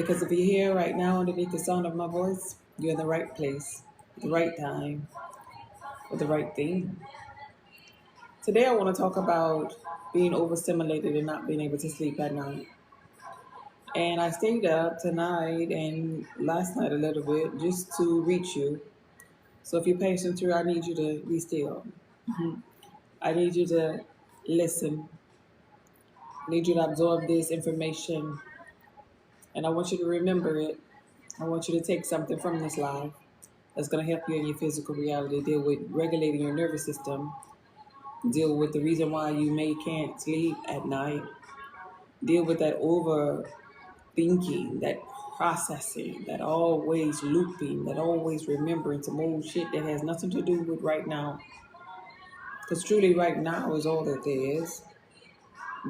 Because if you're here right now underneath the sound of my voice, you're in the right place, at the right time, with the right thing. Today I want to talk about being overstimulated and not being able to sleep at night. And I stayed up tonight and last night a little bit just to reach you. So if you're patient through, I need you to be still. I need you to listen. I need you to absorb this information. And I want you to remember it. I want you to take something from this life that's going to help you in your physical reality, deal with regulating your nervous system, deal with the reason why you can't sleep at night, deal with that overthinking, that processing, that always looping, that always remembering some old shit that has nothing to do with right now. Because truly right now is all that there is.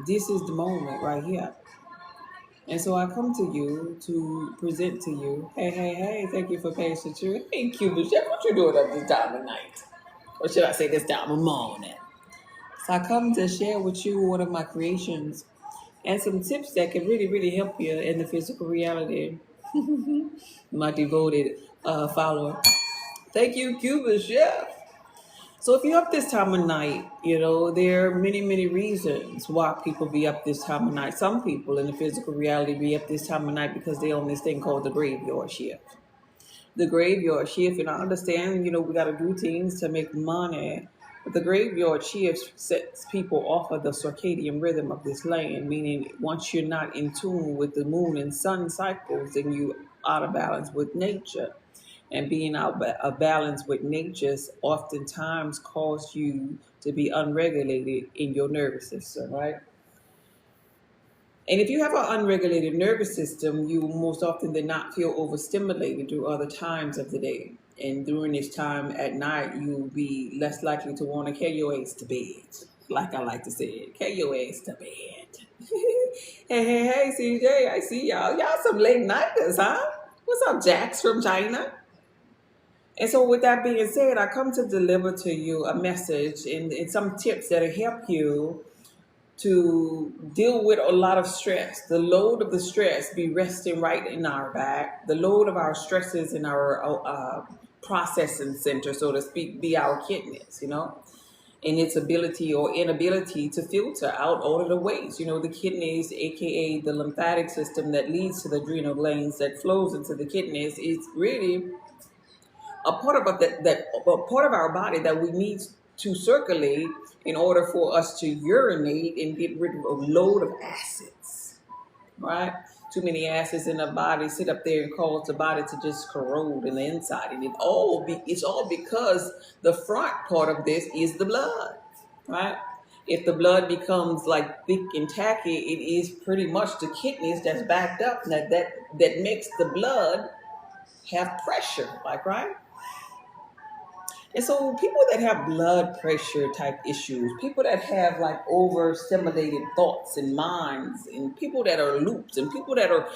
This is the moment right here. And so I come to you to present to you, hey, thank you for patience. Hey, Cuban Chef, what you doing up this time of night? Or should I say this time of morning? So I come to share with you one of my creations and some tips that can really help you in the physical reality. My devoted follower. Thank you, Cuban Chef. So if you're up this time of night, there are many reasons why people be up this time of night. Some people in the physical reality be up this time of night because they're on this thing called the graveyard shift. The graveyard shift, and I understand, we got to do things to make money, but the graveyard shift sets people off of the circadian rhythm of this land, meaning once you're not in tune with the moon and sun cycles, then you out of balance with nature. And being out of balance with nature oftentimes cause you to be unregulated in your nervous system, right? And if you have an unregulated nervous system, you most often than not feel overstimulated through other times of the day. And during this time at night, you'll be less likely to want to carry your ass to bed. Like I like to say it, carry your ass to bed. Hey, CJ, I see y'all. Y'all some late nighters, huh? What's up, Jax from China? And so with that being said, I come to deliver to you a message and some tips that'll help you to deal with a lot of stress. The load of the stress be resting right in our back. The load of our stresses in our processing center, so to speak, be our kidneys, and its ability or inability to filter out all of the waste. The kidneys, aka the lymphatic system that leads to the adrenal glands that flows into the kidneys, is really a part of a part of our body that we need to circulate in order for us to urinate and get rid of a load of acids, right? Too many acids in the body sit up there and cause the body to just corrode in the inside, and it's all because the front part of this is the blood, right? If the blood becomes like thick and tacky, it is pretty much the kidneys that's backed up that makes the blood have pressure, like, right? And so people that have blood pressure type issues, people that have like overstimulated thoughts and minds, and people that are loops, and people that are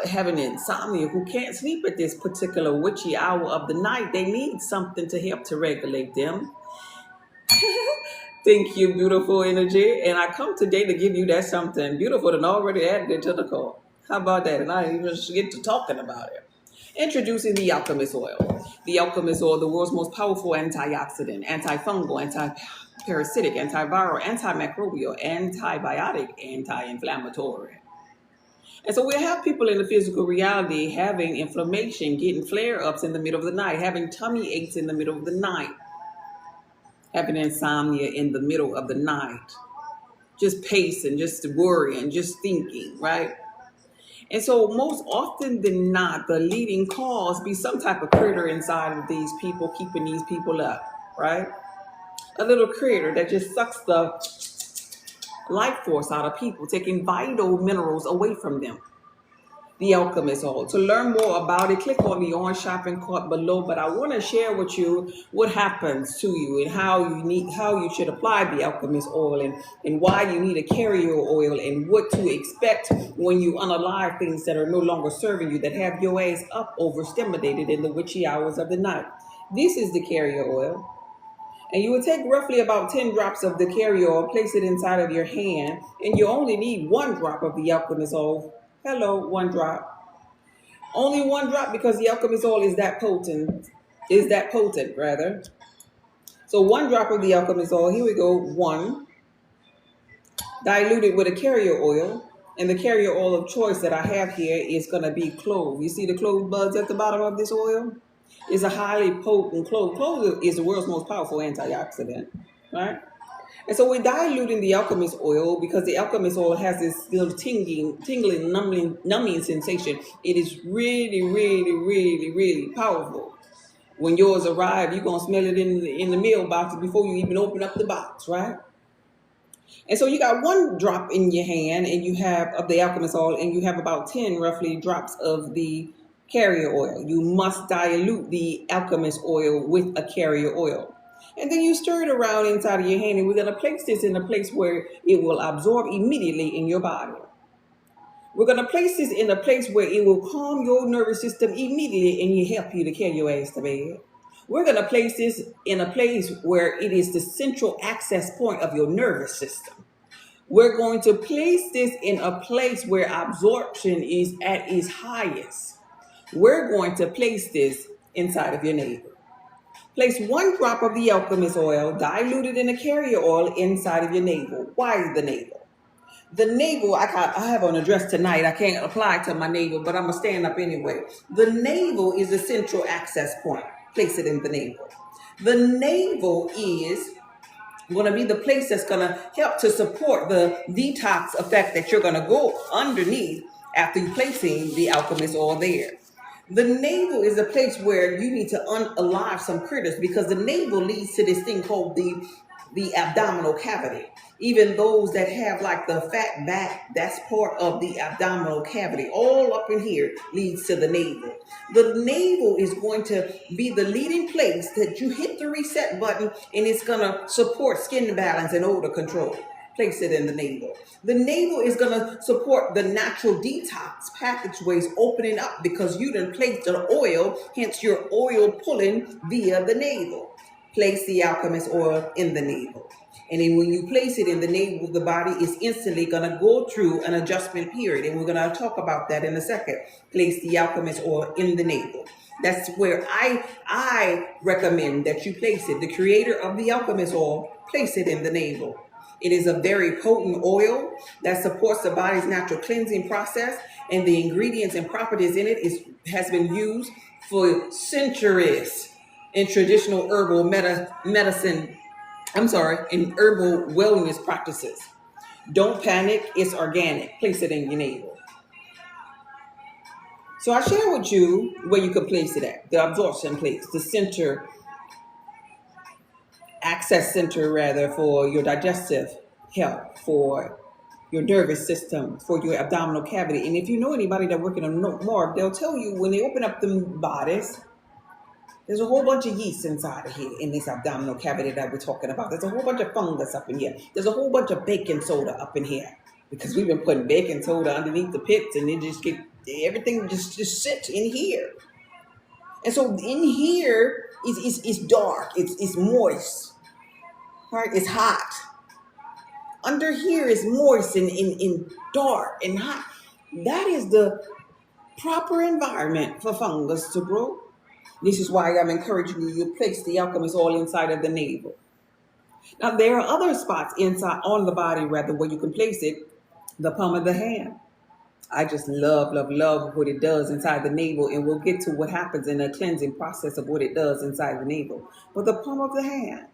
having insomnia who can't sleep at this particular witchy hour of the night, they need something to help to regulate them. Thank you, beautiful energy. And I come today to give you that something beautiful and already added it to the call. How about that? And I didn't even get to talking about it. Introducing the alchemist oil. The alchemist oil, the world's most powerful antioxidant, antifungal, anti-parasitic, antiviral, antimicrobial, antibiotic, anti-inflammatory. And so we have people in the physical reality having inflammation, getting flare-ups in the middle of the night, having tummy aches in the middle of the night, having insomnia in the middle of the night, just pacing, just worrying, just thinking, right? And so most often than not, the leading cause be some type of critter inside of these people, keeping these people up, right? A little critter that just sucks the life force out of people, taking vital minerals away from them. The alchemist oil. To learn more about it, click on the orange shopping cart below. But I want to share with you what happens to you and how you should apply the alchemist oil, and why you need a carrier oil, and what to expect when you unalive things that are no longer serving you, that have your ass up overstimulated in the witchy hours of the night. This is the carrier oil. And you would take roughly about 10 drops of the carrier oil, place it inside of your hand, and you only need 1 drop of the alchemist oil. Hello, 1 drop. Only one drop because the alchemist oil is that potent. Rather. So one drop of the alchemist oil. Here we go. One. Diluted with a carrier oil. And the carrier oil of choice that I have here is going to be clove. You see the clove buds at the bottom of this oil? It's a highly potent clove. Clove is the world's most powerful antioxidant, right? And so we're diluting the alchemist oil because the alchemist oil has this little tingling, numbing sensation. It is really, really, really, really powerful. When yours arrive, you're going to smell it in the mailbox before you even open up the box, right? And so you got one drop in your hand and you have of the alchemist oil and you have about 10 roughly drops of the carrier oil. You must dilute the alchemist oil with a carrier oil. And then you stir it around inside of your hand and we're going to place this in a place where it will absorb immediately in your body. We're going to place this in a place where it will calm your nervous system immediately and it help you to carry your ass to bed. We're going to place this in a place where it is the central access point of your nervous system. We're going to place this in a place where absorption is at its highest. We're going to place this inside of your navel. Place one drop of the alchemist oil diluted in a carrier oil inside of your navel. Why the navel? The navel, I have on a dress tonight. I can't apply to my navel, but I'm going to stand up anyway. The navel is the central access point. Place it in the navel. The navel is going to be the place that's going to help to support the detox effect that you're going to go underneath after you placing the alchemist oil there. The navel is a place where you need to unalive some critters because the navel leads to this thing called the abdominal cavity. Even those that have like the fat back, that's part of the abdominal cavity. All up in here leads to the navel. The navel is going to be the leading place that you hit the reset button and it's going to support skin balance and odor control. Place it in the navel. The navel is going to support the natural detox passageways opening up because you done placed the oil, hence your oil pulling via the navel. Place the alchemist oil in the navel. And then when you place it in the navel, the body is instantly going to go through an adjustment period. And we're going to talk about that in a second. Place the alchemist oil in the navel. That's where I recommend that you place it. The creator of the alchemist oil, place it in the navel. It is a very potent oil that supports the body's natural cleansing process. And the ingredients and properties in it has been used for centuries in traditional herbal medicine. In herbal wellness practices. Don't panic, it's organic. Place it in your navel. So I share with you where you can place it at. The absorption place, the center, access center rather, for your digestive health, for your nervous system, for your abdominal cavity. And if you know anybody that working on morgue, they'll tell you when they open up the bodies, there's a whole bunch of yeast inside of here in this abdominal cavity that we're talking about. There's a whole bunch of fungus up in here. There's a whole bunch of baking soda up in here because we've been putting baking soda underneath the pits and everything just sits in here. And so in here is dark. It's moist, right? It's hot. Under here is moist and dark and hot. That is the proper environment for fungus to grow. This is why I'm encouraging you to place the alchemist oil inside of the navel. Now, there are other spots inside on the body, rather, where you can place it. The palm of the hand. I just love what it does inside the navel, and we'll get to what happens in the cleansing process of what it does inside the navel. But the palm of the hand.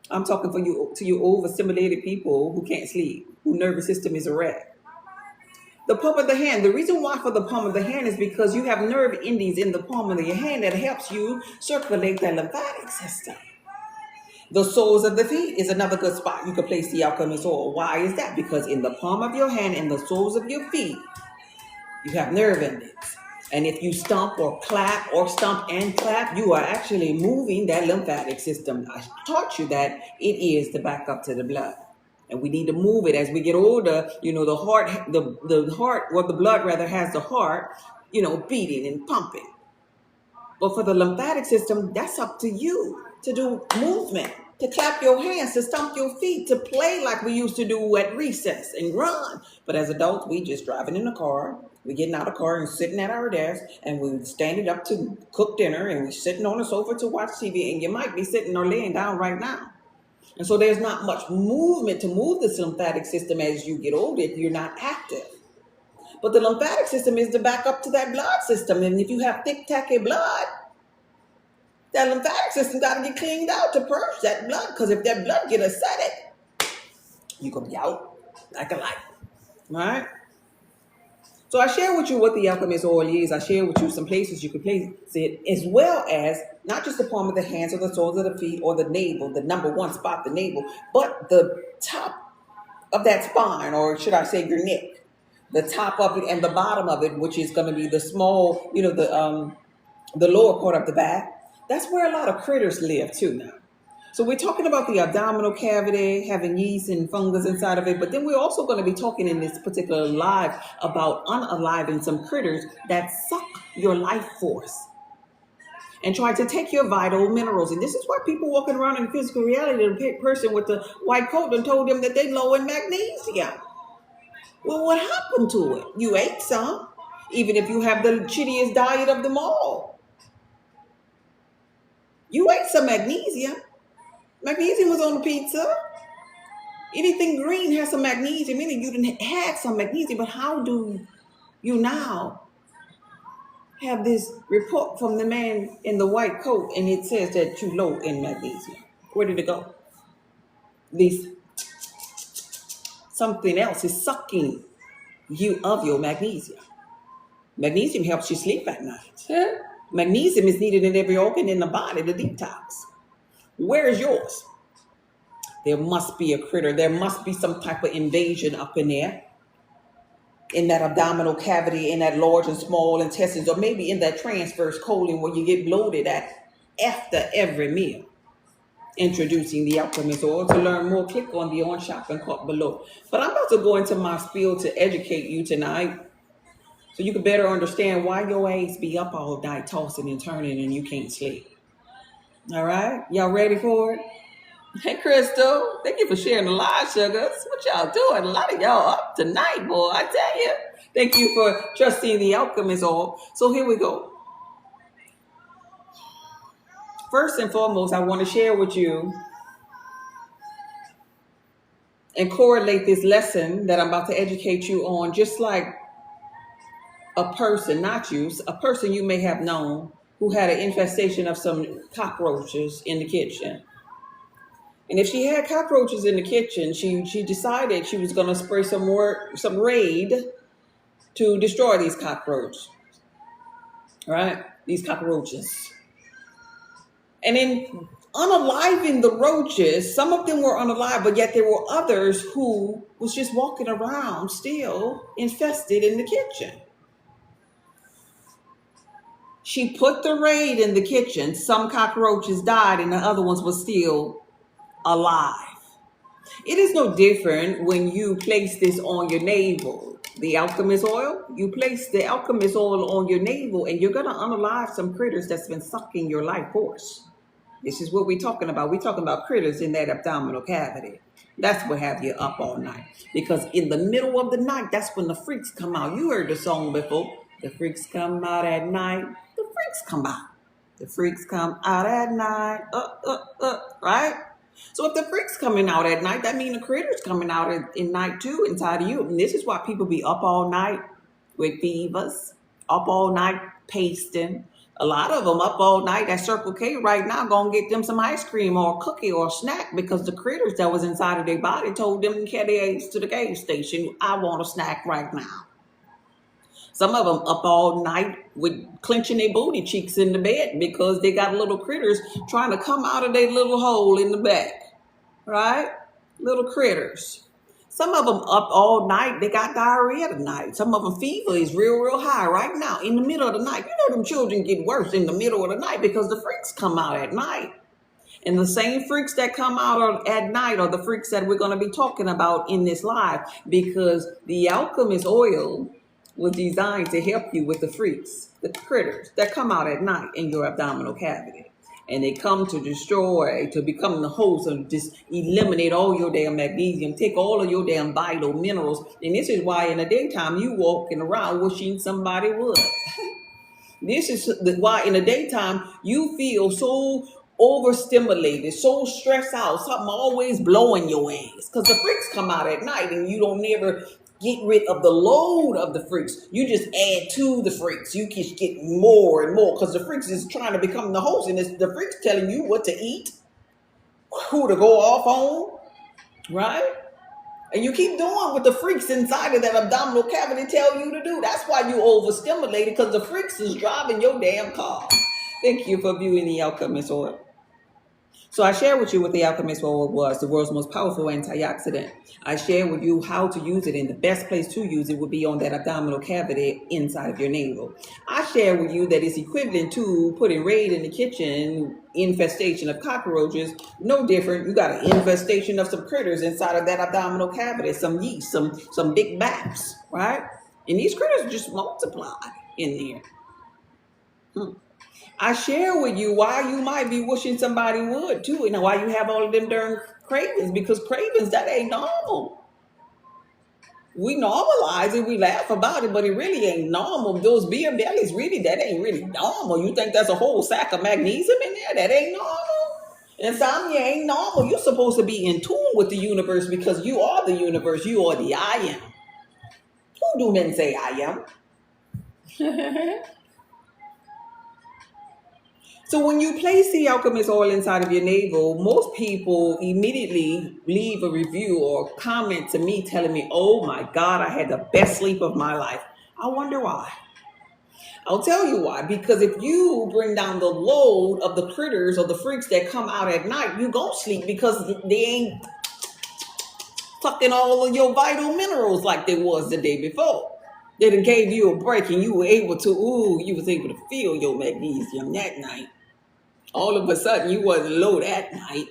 I'm talking to you overstimulated people who can't sleep, whose nervous system is a wreck. The palm of the hand. The reason why for the palm of the hand is because you have nerve endings in the palm of your hand that helps you circulate the lymphatic system. The soles of the feet is another good spot you can place the alchemist oil. Why is that? Because in the palm of your hand and the soles of your feet, you have nerve endings. And if you stomp or clap or stomp and clap, you are actually moving that lymphatic system. I taught you that it is the backup to the blood. And we need to move it as we get older. You know, the blood rather has the heart, beating and pumping. But for the lymphatic system, that's up to you to do movement, to clap your hands, to stomp your feet, to play like we used to do at recess and run. But as adults, we just driving in the car, We're getting out of the car and sitting at our desk, and we're standing up to cook dinner, and we're sitting on the sofa to watch TV, and you might be sitting or laying down right now. And so there's not much movement to move the lymphatic system as you get older if you're not active. But the lymphatic system is the backup to that blood system. And if you have thick, tacky blood, that lymphatic system got to get cleaned out to purge that blood. Because if that blood get acidic, you're going to be out like a light. Right? So I share with you what the alchemist oil is. I share with you some places you can place it, as well as not just the palm of the hands or the soles of the feet or the navel, the number one spot, the navel, but the top of that spine, or should I say your neck, the top of it and the bottom of it, which is going to be the small, the lower part of the back. That's where a lot of critters live too now. So we're talking about the abdominal cavity, having yeast and fungus inside of it, but then we're also going to be talking in this particular live about unaliving some critters that suck your life force and try to take your vital minerals. And this is why people walking around in physical reality, the person with the white coat and told them that they're low in magnesium. Well, what happened to it? You ate some, even if you have the shittiest diet of them all. You ate some magnesium. Magnesium was on the pizza. Anything green has some magnesium in it. You didn't have some magnesium, but how do you now have this report from the man in the white coat and it says that you're low in magnesium? Where did it go? Something else is sucking you of your magnesium. Magnesium helps you sleep at night. Magnesium is needed in every organ in the body to detox. Where is yours? There must be a critter. There must be some type of invasion up in there, in that abdominal cavity, in that large and small intestines, or maybe in that transverse colon where you get bloated at after every meal. Introducing the alchemist oil. To learn more, click on the orange shopping cart below. But I'm about to go into my spiel to educate you tonight so you can better understand why your ass be up all night tossing and turning and you can't sleep. All right? Y'all ready for it? Hey, Crystal. Thank you for sharing the live, sugars. What y'all doing? A lot of y'all up tonight, boy. I tell you. Thank you for trusting the alchemist oil. So here we go. First and foremost, I want to share with you and correlate this lesson that I'm about to educate you on, just like a person, not you, a person you may have known who had an infestation of some cockroaches in the kitchen. And if she had cockroaches in the kitchen, she decided she was going to spray some Raid to destroy these cockroaches. Right? These cockroaches. And in unaliving the roaches, some of them were unalive, but yet there were others who was just walking around still infested in the kitchen. She put the Raid in the kitchen. Some cockroaches died and the other ones were still alive. It is no different when you place this on your navel. The alchemist oil, you place the alchemist oil on your navel and you're going to unalive some critters that's been sucking your life force. This is what we're talking about. We're talking about critters in that abdominal cavity. That's what have you up all night. Because in the middle of the night, that's when the freaks come out. You heard the song before. The freaks come out at night. The freaks come out. The freaks come out at night. Right? So if the freaks coming out at night, that means the critters coming out at night too inside of you. And this is why people be up all night with fevers, up all night pasting. A lot of them up all night at Circle K right now gonna get them some ice cream or a cookie or a snack because the critters that was inside of their body told them to carry their eggs to the gas station. I want a snack right now. Some of them up all night with clenching their booty cheeks in the bed because they got little critters trying to come out of their little hole in the back, right? Little critters. Some of them up all night, they got diarrhea tonight. Some of them fever is real high right now in the middle of the night. You know them children get worse in the middle of the night because the freaks come out at night. And the same freaks that come out at night are the freaks that we're going to be talking about in this live because the alchemist oil was designed to help you with the freaks, the critters that come out at night in your abdominal cavity. And they come to destroy, to become the host, and just eliminate all your damn magnesium, take all of your damn vital minerals. And this is why in the daytime you walking around wishing somebody would. This is why in the daytime you feel so overstimulated, so stressed out, something always blowing your ass. Because the freaks come out at night and you don't never get rid of the load of the freaks. You just add to the freaks. You keep getting more and more because the freaks is trying to become the host, and it's the freaks telling you what to eat, who to go off on, right? And you keep doing what the freaks inside of that abdominal cavity tell you to do. That's why you overstimulated, because the freaks is driving your damn car. Thank you for viewing The Alchemist Oil. So I share with you what the Alchemist Oil was, the world's most powerful antioxidant. I share with you how to use it, and the best place to use it would be on that abdominal cavity inside of your navel. I share with you that it's equivalent to putting raid in the kitchen, infestation of cockroaches, no different. You got an infestation of some critters inside of that abdominal cavity, some yeast, some big bats, right? And these critters just multiply in there. I share with you why you might be wishing somebody would too, and why you have all of them darn cravings, because cravings, that ain't normal. We normalize it, we laugh about it, but it really ain't normal. Those beer bellies, really, that ain't really normal. You think that's a whole sack of magnesium in there? That ain't normal. Insomnia ain't normal. You're supposed to be in tune with the universe, because you are the universe. You are the I am. Who do men say I am? So when you place the alchemist oil inside of your navel, most people immediately leave a review or comment to me telling me, oh my God, I had the best sleep of my life. I wonder why. I'll tell you why. Because if you bring down the load of the critters or the freaks that come out at night, you gon' sleep, because they ain't sucking all of your vital minerals like they was the day before. They done gave you a break and you were able to, you was able to feel your magnesium that night. All of a sudden, you wasn't low that night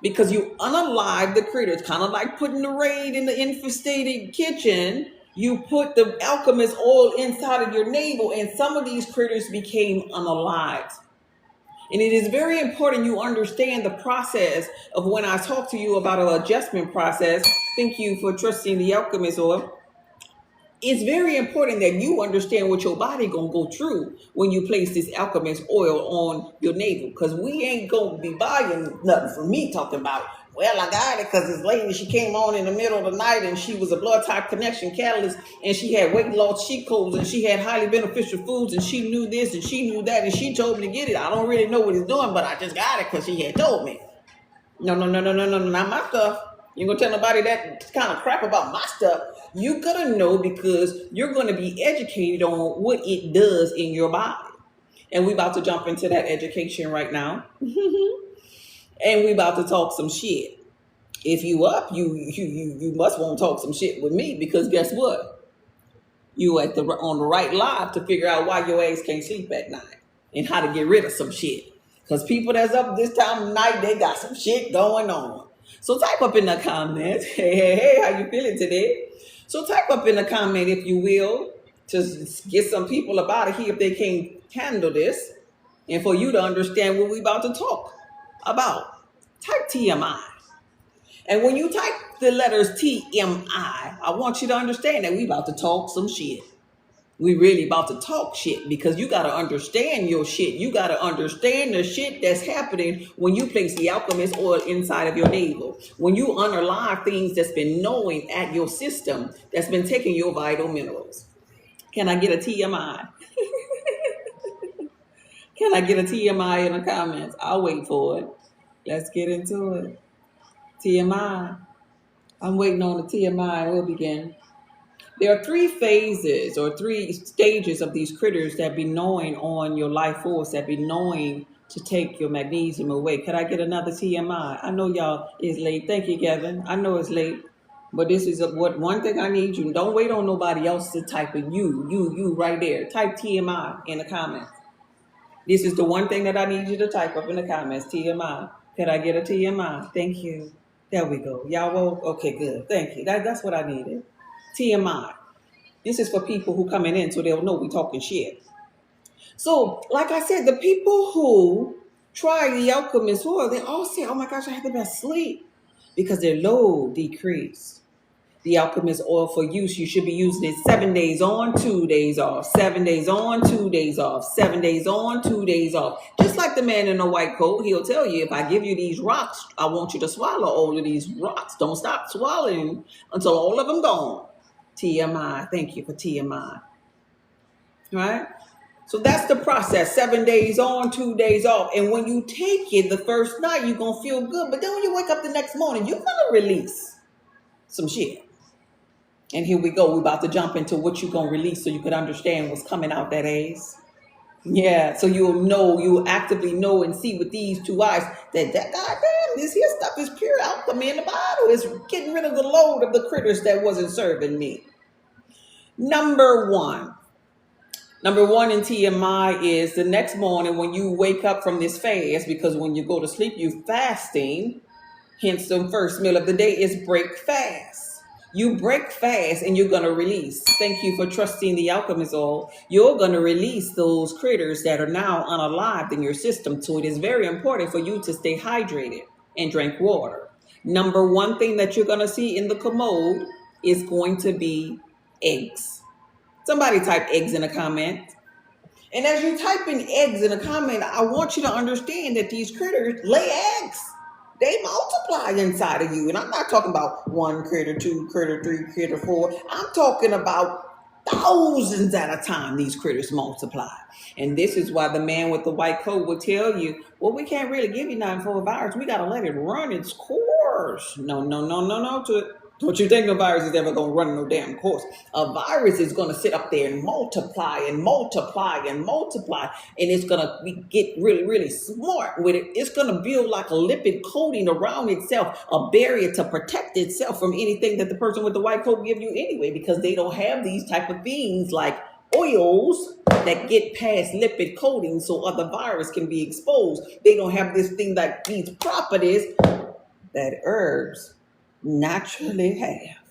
because you unalived the critters, kind of like putting the raid in the infested kitchen. You put the alchemist oil inside of your navel, and some of these critters became unalived. And it is very important you understand the process of when I talk to you about an adjustment process. Thank you for trusting the alchemist oil. It's very important that you understand what your body gonna go through when you place this alchemist oil on your navel, because we ain't gonna be buying nothing from me talking about, well, I got it because this lady, she came on in the middle of the night and she was a blood type connection catalyst, and she had weight loss cheat codes, and she had highly beneficial foods, and she knew this and she knew that, and she told me to get it. I don't really know what it's doing, but I just got it because she had told me. No, not my stuff. You gonna tell nobody that kind of crap about my stuff. You gotta know, because you're gonna be educated on what it does in your body. And we about to jump into that education right now. And we about to talk some shit. If you up, you must want to talk some shit with me, because guess what? You on the right live to figure out why your ass can't sleep at night and how to get rid of some shit. Because people that's up this time of night, they got some shit going on. So type up in the comments, hey, how you feeling today? So type up in the comment, if you will, to get some people up out of here if they can't handle this, and for you to understand what we about to talk about. Type TMI. And when you type the letters TMI, I want you to understand that we about to talk some shit. We really about to talk shit, because you got to understand your shit. You got to understand the shit that's happening when you place the alchemist oil inside of your navel. When you unalive things that's been gnawing at your system, that's been taking your vital minerals. Can I get a TMI? Can I get a TMI in the comments? I'll wait for it. Let's get into it. TMI. I'm waiting on the TMI. We'll begin. There are 3 phases or 3 stages of these critters that be gnawing on your life force, that be gnawing to take your magnesium away. Could I get another TMI? I know y'all is late. Thank you, Kevin. I know it's late, but this is one thing I need you. Don't wait on nobody else to type it. You right there. Type TMI in the comments. This is the one thing that I need you to type up in the comments. TMI. Could I get a TMI? Thank you. There we go. Y'all will? Okay, good. Thank you. That's what I needed. TMI. This is for people who coming in so they'll know we talking shit. So, like I said, the people who try the alchemist oil, they all say, oh my gosh, I had the best sleep because their load decreased. The alchemist oil for use, you should be using it 7 days on, 2 days off, 7 days on, 2 days off, 7 days on, 2 days off. Just like the man in the white coat, he'll tell you, if I give you these rocks, I want you to swallow all of these rocks. Don't stop swallowing until all of them gone. TMI, thank you for TMI. All right? So that's the process, 7 days on, 2 days off. And when you take it the first night, you're going to feel good. But then when you wake up the next morning, you're going to release some shit. And here we go. We're about to jump into what you're going to release so you could understand what's coming out that ass. Yeah, so you'll actively know and see with these two eyes that goddamn, this here stuff is pure alchemy in the bottle. It's getting rid of the load of the critters that wasn't serving me. Number one in TMI is the next morning when you wake up from this fast, because when you go to sleep, you fasting. Hence, the first meal of the day is break fast. You break fast and you're going to release. Thank you for trusting the alchemist oil. You're going to release those critters that are now unalived in your system. So it is very important for you to stay hydrated and drink water. Number one thing that you're going to see in the commode is going to be eggs. Somebody type eggs in the comment. And as you type in eggs in the comment, I want you to understand that these critters lay eggs. They multiply inside of you. And I'm not talking about 1 critter, 2 critter, 3 critter, 4. I'm talking about thousands at a time these critters multiply. And this is why the man with the white coat will tell you, well, we can't really give you nothing for a virus. We got to let it run its course. No. Don't you think a virus is ever going to run no damn course? A virus is going to sit up there and multiply and multiply and multiply. And it's going to get really, really smart with it. It's going to build like a lipid coating around itself, a barrier to protect itself from anything that the person with the white coat give you anyway, because they don't have these type of things like oils that get past lipid coating so other virus can be exposed. They don't have this thing like these properties that herbs naturally have,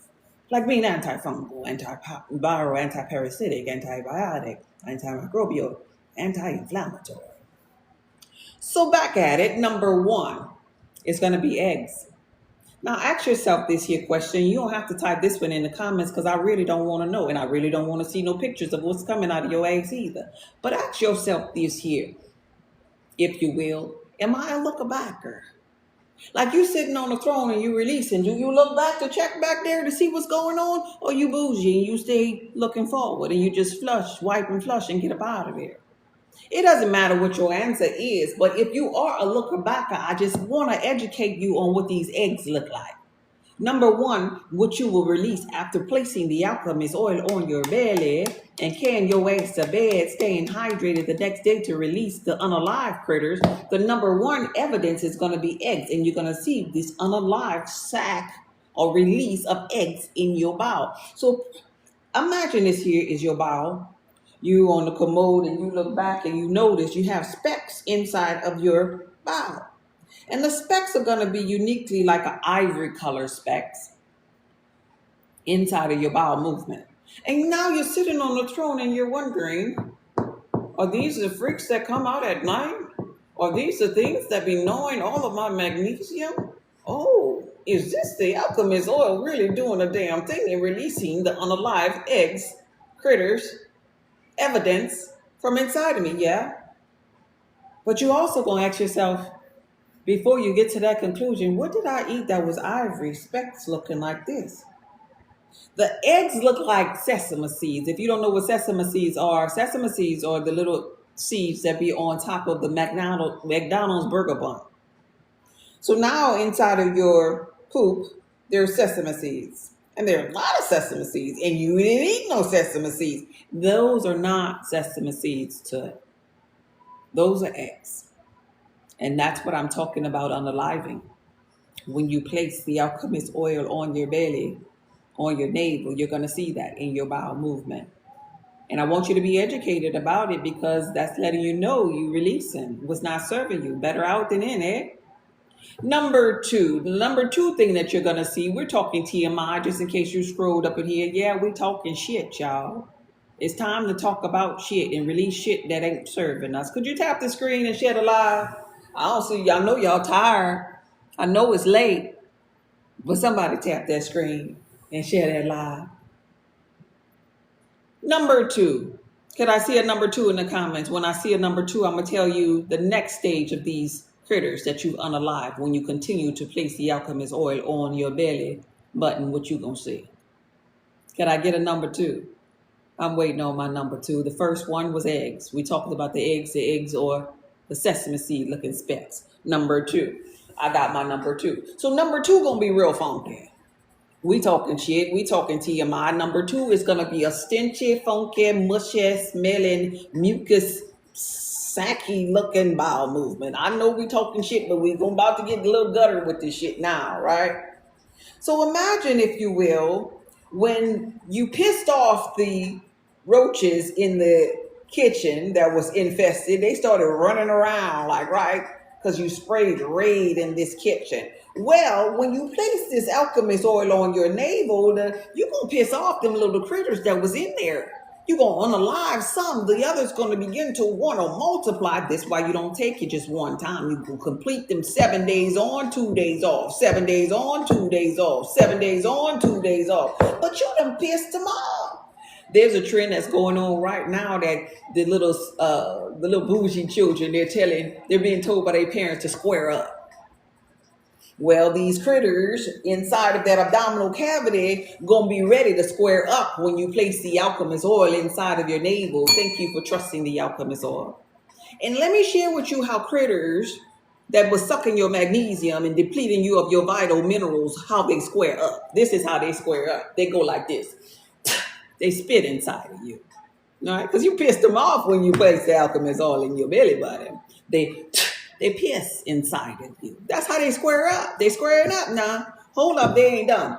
like being antifungal, antiviral, antiparasitic, antibiotic, antimicrobial, anti-inflammatory. So back at it, number one is going to be eggs. Now ask yourself this here question. You don't have to type this one in the comments because I really don't want to know, and I really don't want to see no pictures of what's coming out of your eggs either. But ask yourself this here, if you will, am I a lookabacker? Like you sitting on the throne and you releasing. Do you look back to check back there to see what's going on? Or you bougie and you stay looking forward and you just wipe and flush and get up out of there? It doesn't matter what your answer is, but if you are a looker backer, I just want to educate you on what these eggs look like. Number one, what you will release after placing the alchemist oil on your belly and carrying your ass to bed, staying hydrated the next day to release the unalive critters. The number one evidence is going to be eggs, and you're going to see this unalive sac or release of eggs in your bowel. So imagine this here is your bowel. You on the commode and you look back and you notice you have specks inside of your bowel. And the specks are going to be uniquely like an ivory color specks inside of your bowel movement. And now you're sitting on the throne and you're wondering, are these the freaks that come out at night? Are these the things that be gnawing all of my magnesium? Oh, is this the alchemist oil really doing a damn thing and releasing the unalive eggs, critters, evidence from inside of me? Yeah. But you also going to ask yourself, before you get to that conclusion, what did I eat that was ivory specks looking like this? The eggs look like sesame seeds. If you don't know what sesame seeds are the little seeds that be on top of the McDonald's burger bun. So now inside of your poop, there's sesame seeds. And there are a lot of sesame seeds. And you didn't eat no sesame seeds. Those are not sesame seeds to it. Those are eggs. And that's what I'm talking about unaliving. When you place the alchemist oil on your belly, on your navel, you're going to see that in your bowel movement. And I want you to be educated about it because that's letting you know you releasing what's not serving you. Better out than in, eh? Number two thing that you're going to see, we're talking TMI, just in case you scrolled up in here. Yeah, we're talking shit, y'all. It's time to talk about shit and release shit that ain't serving us. Could you tap the screen and shed a live? I don't see y'all. Know y'all tired. I know it's late, but somebody tap that screen and share that live. Number two. Could I see a number two in the comments? When I see a number two, I'm gonna tell you the next stage of these critters that you've unalived when you continue to place the alchemist oil on your belly button. What you gonna see? Can I get a number two? I'm waiting on my number two. The first one was eggs. We talked about the eggs or the sesame seed looking specks. Number two. I got my number two. So number two gonna be real funky. We talking shit. We talking TMI. Number two is gonna be a stinchy, funky, mushy, smelling, mucus, sacky looking bowel movement. I know we talking shit, but we gonna about to get a little gutter with this shit now, right? So imagine, if you will, when you pissed off the roaches in the kitchen that was infested, they started running around like, right? Because you sprayed Raid in this kitchen. Well, when you place this alchemist oil on your navel, you're going to piss off them little critters that was in there. You're going to unalive some. The other's going to begin to want to multiply. That's why you don't take it just one time. You can complete them 7 days on, 2 days off. 7 days on, 2 days off. 7 days on, 2 days off. But you done pissed them off. There's a trend that's going on right now that the little bougie children, they're being told by their parents to square up. Well, these critters inside of that abdominal cavity gonna be ready to square up when you place the alchemist oil inside of your navel. Thank you for trusting the alchemist oil. And let me share with you how critters that was sucking your magnesium and depleting you of your vital minerals, how they square up. This is how they square up. They go like this. They spit inside of you. All right? Because you pissed them off when you place the alchemist oil in your belly button. They piss inside of you. That's how they square up. They squaring up now. Hold up, they ain't done.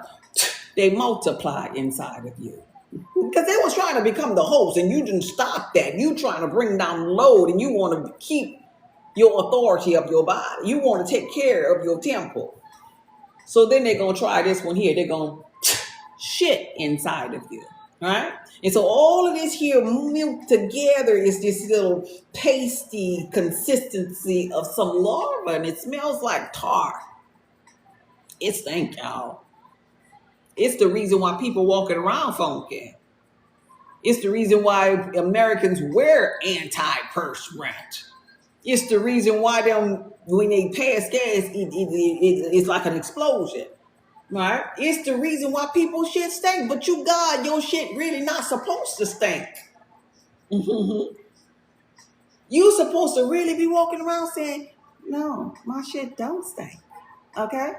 They multiply inside of you. Because they was trying to become the host and you didn't stop that. You trying to bring down load and you want to keep your authority of your body. You want to take care of your temple. So then they're going to try this one here. They're going to shit inside of you. Right? And so all of this here milk together is this little pasty consistency of some larva, and it smells like tar. It's stink, y'all. It's the reason why people walking around funky. It's the reason why Americans wear antiperspirant. It's the reason why when they pass gas, it's like an explosion. Right? It's the reason why people shit stink. But you God, your shit really not supposed to stink. You supposed to really be walking around saying, no, my shit don't stink. Okay?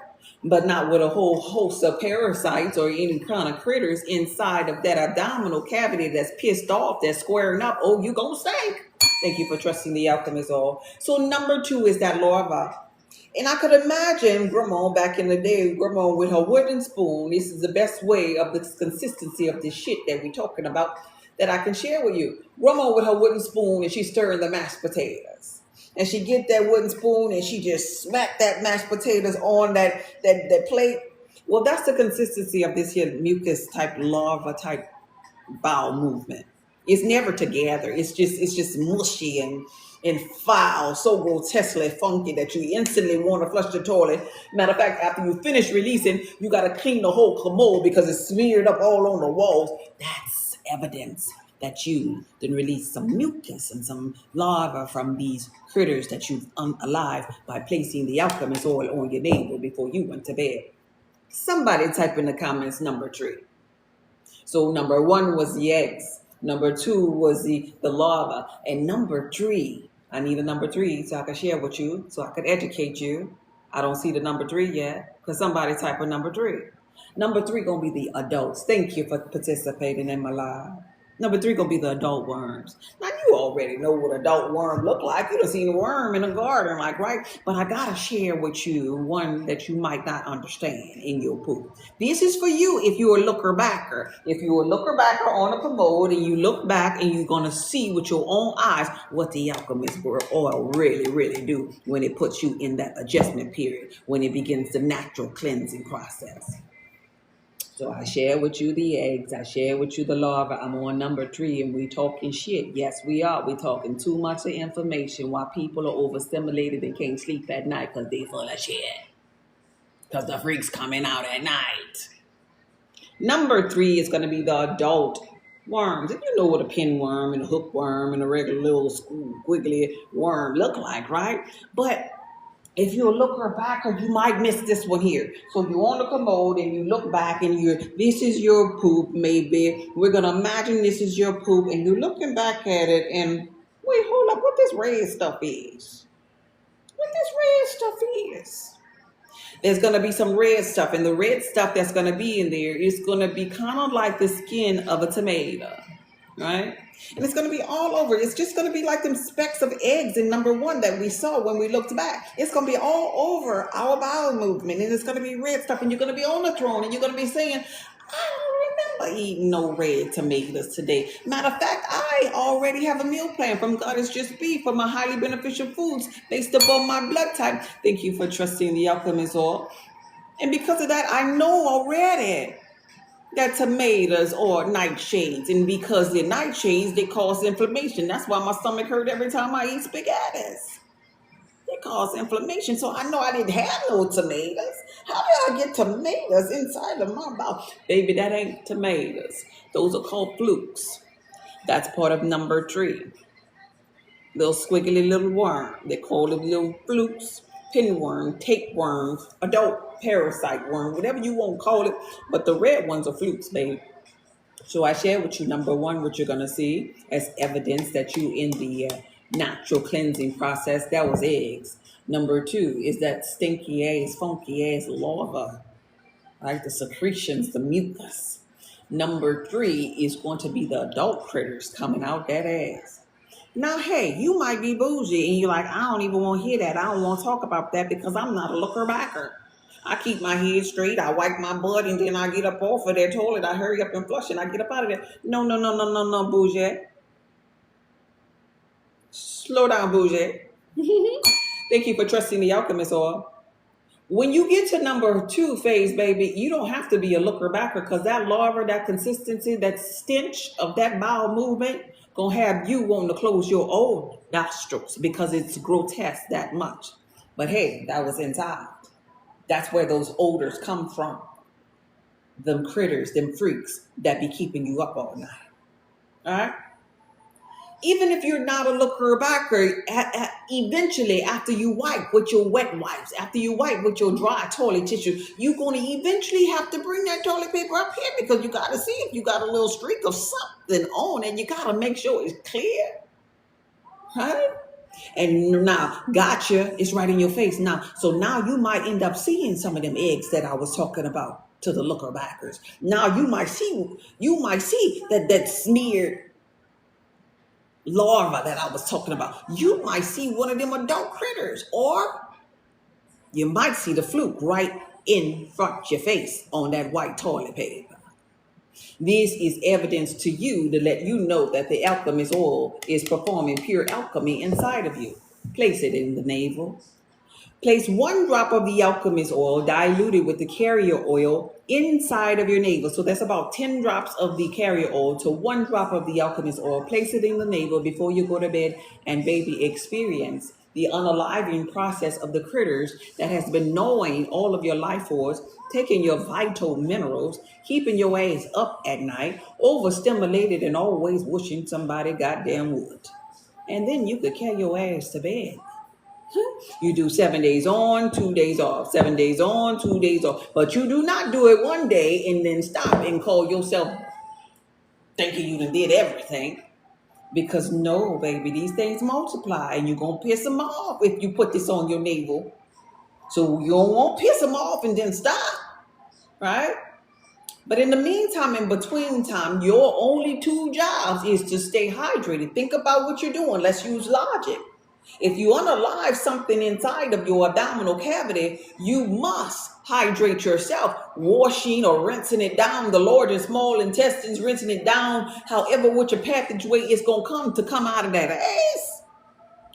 But not with a whole host of parasites or any kind of critters inside of that abdominal cavity that's pissed off, that's squaring up. Oh, you gonna stink. Thank you for trusting the alchemist oil. So number two is that larva. And I could imagine Grandma back in the day, Grandma with her wooden spoon. This is the best way of the consistency of this shit that we're talking about that I can share with you. Grandma with her wooden spoon and she's stirring the mashed potatoes. And she get that wooden spoon and she just smack that mashed potatoes on that plate. Well, that's the consistency of this here mucus type larva type bowel movement. It's never together. It's just mushy and foul, so grotesquely funky that you instantly want to flush the toilet. Matter of fact, after you finish releasing, you got to clean the whole commode because it's smeared up all on the walls. That's evidence that you then release some mucus and some larva from these critters that you've unalived by placing the alchemist oil on your navel before you went to bed. Somebody type in the comments number 3. So number 1 was the eggs. Number 2 was the larva. And number 3, I need a number 3 so I can share with you, so I can educate you. I don't see the number 3 yet, because somebody type in number 3. Number 3 going to be the adults. Thank you for participating in my live. Number 3 going to be the adult worms. Now, you already know what adult worm look like. You done seen a worm in a garden, like, right? But I got to share with you one that you might not understand in your poop. This is for you if you're a looker-backer. If you're a looker-backer on a commode and you look back and you're going to see with your own eyes what the alchemist oil really, really do when it puts you in that adjustment period, when it begins the natural cleansing process. So I share with you the eggs. I share with you the larva. I'm on number 3 and we talking shit. Yes, we are. We talking too much of information while people are overstimulated and can't sleep at night because they full of shit. Because the freaks coming out at night. Number 3 is going to be the adult worms. And you know what a pinworm and a hookworm and a regular little squiggly worm look like, right? But if you look her backer, you might miss this one here. So you're on the commode and you look back and this is your poop, maybe. We're going to imagine this is your poop and you're looking back at it and, wait, hold up, what this red stuff is? What this red stuff is? There's going to be some red stuff, and the red stuff that's going to be in there is going to be kind of like the skin of a tomato, right? And it's going to be all over. It's just going to be like them specks of eggs in number 1 that we saw when we looked back. It's going to be all over our bowel movement, and it's going to be red stuff, and you're going to be on the throne, and you're going to be saying, I don't remember eating no red tomatoes today. Matter of fact, I already have a meal plan from God is Just Beef for my highly beneficial foods based upon my blood type. Thank you for trusting the alchemist oil. And because of that, I know already that tomatoes are nightshades. And because they're nightshades, they cause inflammation. That's why my stomach hurt every time I eat spaghettis. They cause inflammation. So I know I didn't have no tomatoes. How did I get tomatoes inside of my mouth? Baby, that ain't tomatoes. Those are called flukes. That's part of number 3. Little squiggly little worm. They call it little flukes, pinworm, tapeworm, adult parasite worm, whatever you want to call it. But the red ones are flukes, baby. So I share with you, number 1, what you're going to see as evidence that you in the natural cleansing process. That was eggs. Number 2 is that stinky ass, funky ass larva, right? The secretions, the mucus. Number 3 is going to be the adult critters coming out that ass. Now, hey, you might be bougie and you're like, I don't even want to hear that. I don't want to talk about that because I'm not a looker backer. I keep my head straight. I wipe my butt and then I get up off of that toilet. I hurry up and flush and I get up out of there. No, bougie. Slow down, bougie. Thank you for trusting the alchemist oil. When you get to number 2 phase, baby, you don't have to be a looker backer because that larva, that consistency, that stench of that bowel movement gonna have you wanting to close your old nostrils because it's grotesque that much. But hey, that was inside. That's where those odors come from. Them critters, them freaks that be keeping you up all night. All right? Even if you're not a looker backer, eventually after you wipe with your wet wipes, after you wipe with your dry toilet tissue, you're going to eventually have to bring that toilet paper up here because you got to see if you got a little streak of something on and you got to make sure it's clear. Right? And now, gotcha, it's right in your face now. So now you might end up seeing some of them eggs that I was talking about to the looker backers. Now you might see that smeared larva that I was talking about. You might see one of them adult critters, or you might see the fluke right in front of your face on that white toilet paper. This is evidence to you to let you know that the alchemist oil is performing pure alchemy inside of you. Place it in the navel. Place 1 drop of the alchemist oil diluted with the carrier oil inside of your navel. So that's about 10 drops of the carrier oil to 1 drop of the alchemist oil. Place it in the navel before you go to bed and baby experience the unaliving process of the critters that has been gnawing all of your life force, taking your vital minerals, keeping your ass up at night, overstimulated and always wishing somebody goddamn would. And then you could carry your ass to bed. You do 7 days on, 2 days off, 7 days on, 2 days off. But you do not do it one day and then stop and call yourself thinking you done did everything. Because no, baby, these things multiply and you're going to piss them off if you put this on your navel. So you don't want to piss them off and then stop, right? But in the meantime, in between time, your only 2 jobs is to stay hydrated. Think about what you're doing. Let's use logic. If you unalive something inside of your abdominal cavity, you must hydrate yourself, washing or rinsing it down, the large and small intestines, rinsing it down, however which a passageway is going to come out of that ass.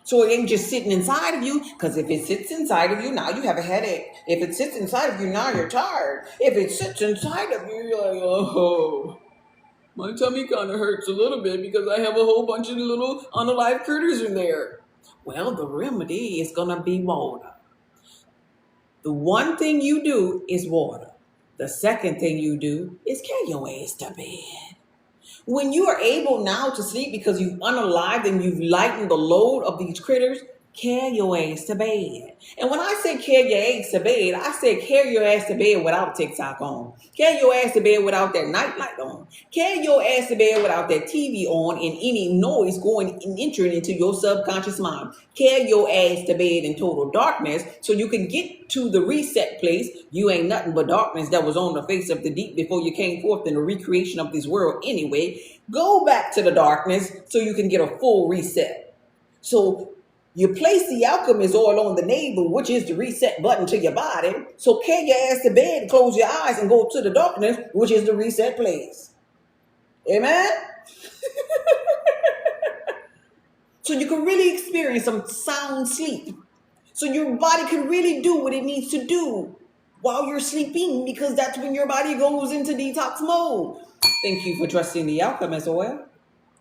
So it ain't just sitting inside of you, because if it sits inside of you, now you have a headache. If it sits inside of you, now you're tired. If it sits inside of you, you're like, oh, my tummy kind of hurts a little bit because I have a whole bunch of little unalive critters in there. Well, the remedy is going to be water. The one thing you do is water. The second thing you do is carry your ass to bed. When you are able now to sleep because you've unalived and you've lightened the load of these critters, carry your ass to bed. And when I say carry your ass to bed, I say carry your ass to bed without TikTok on. Carry your ass to bed without that nightlight on. Carry your ass to bed without that TV on and any noise going and entering into your subconscious mind. Carry your ass to bed in total darkness so you can get to the reset place. You ain't nothing but darkness that was on the face of the deep before you came forth in the recreation of this world anyway. Go back to the darkness so you can get a full reset. So you place the alchemist oil on the navel, which is the reset button to your body. So carry your ass to bed, close your eyes, and go to the darkness, which is the reset place. Amen? So you can really experience some sound sleep. So your body can really do what it needs to do while you're sleeping, because that's when your body goes into detox mode. Thank you for trusting the alchemist oil.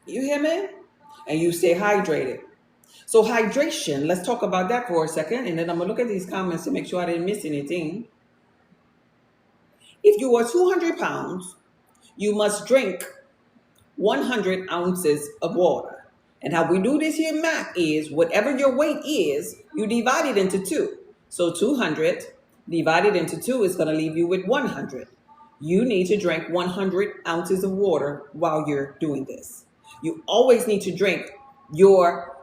You hear me? And you stay hydrated. So hydration, let's talk about that for a second, and then I'm going to look at these comments to make sure I didn't miss anything. If you are 200 pounds, you must drink 100 ounces of water. And how we do this here math is whatever your weight is, you divide it into 2. So 200 divided into 2 is going to leave you with 100. You need to drink 100 ounces of water while you're doing this. You always need to drink your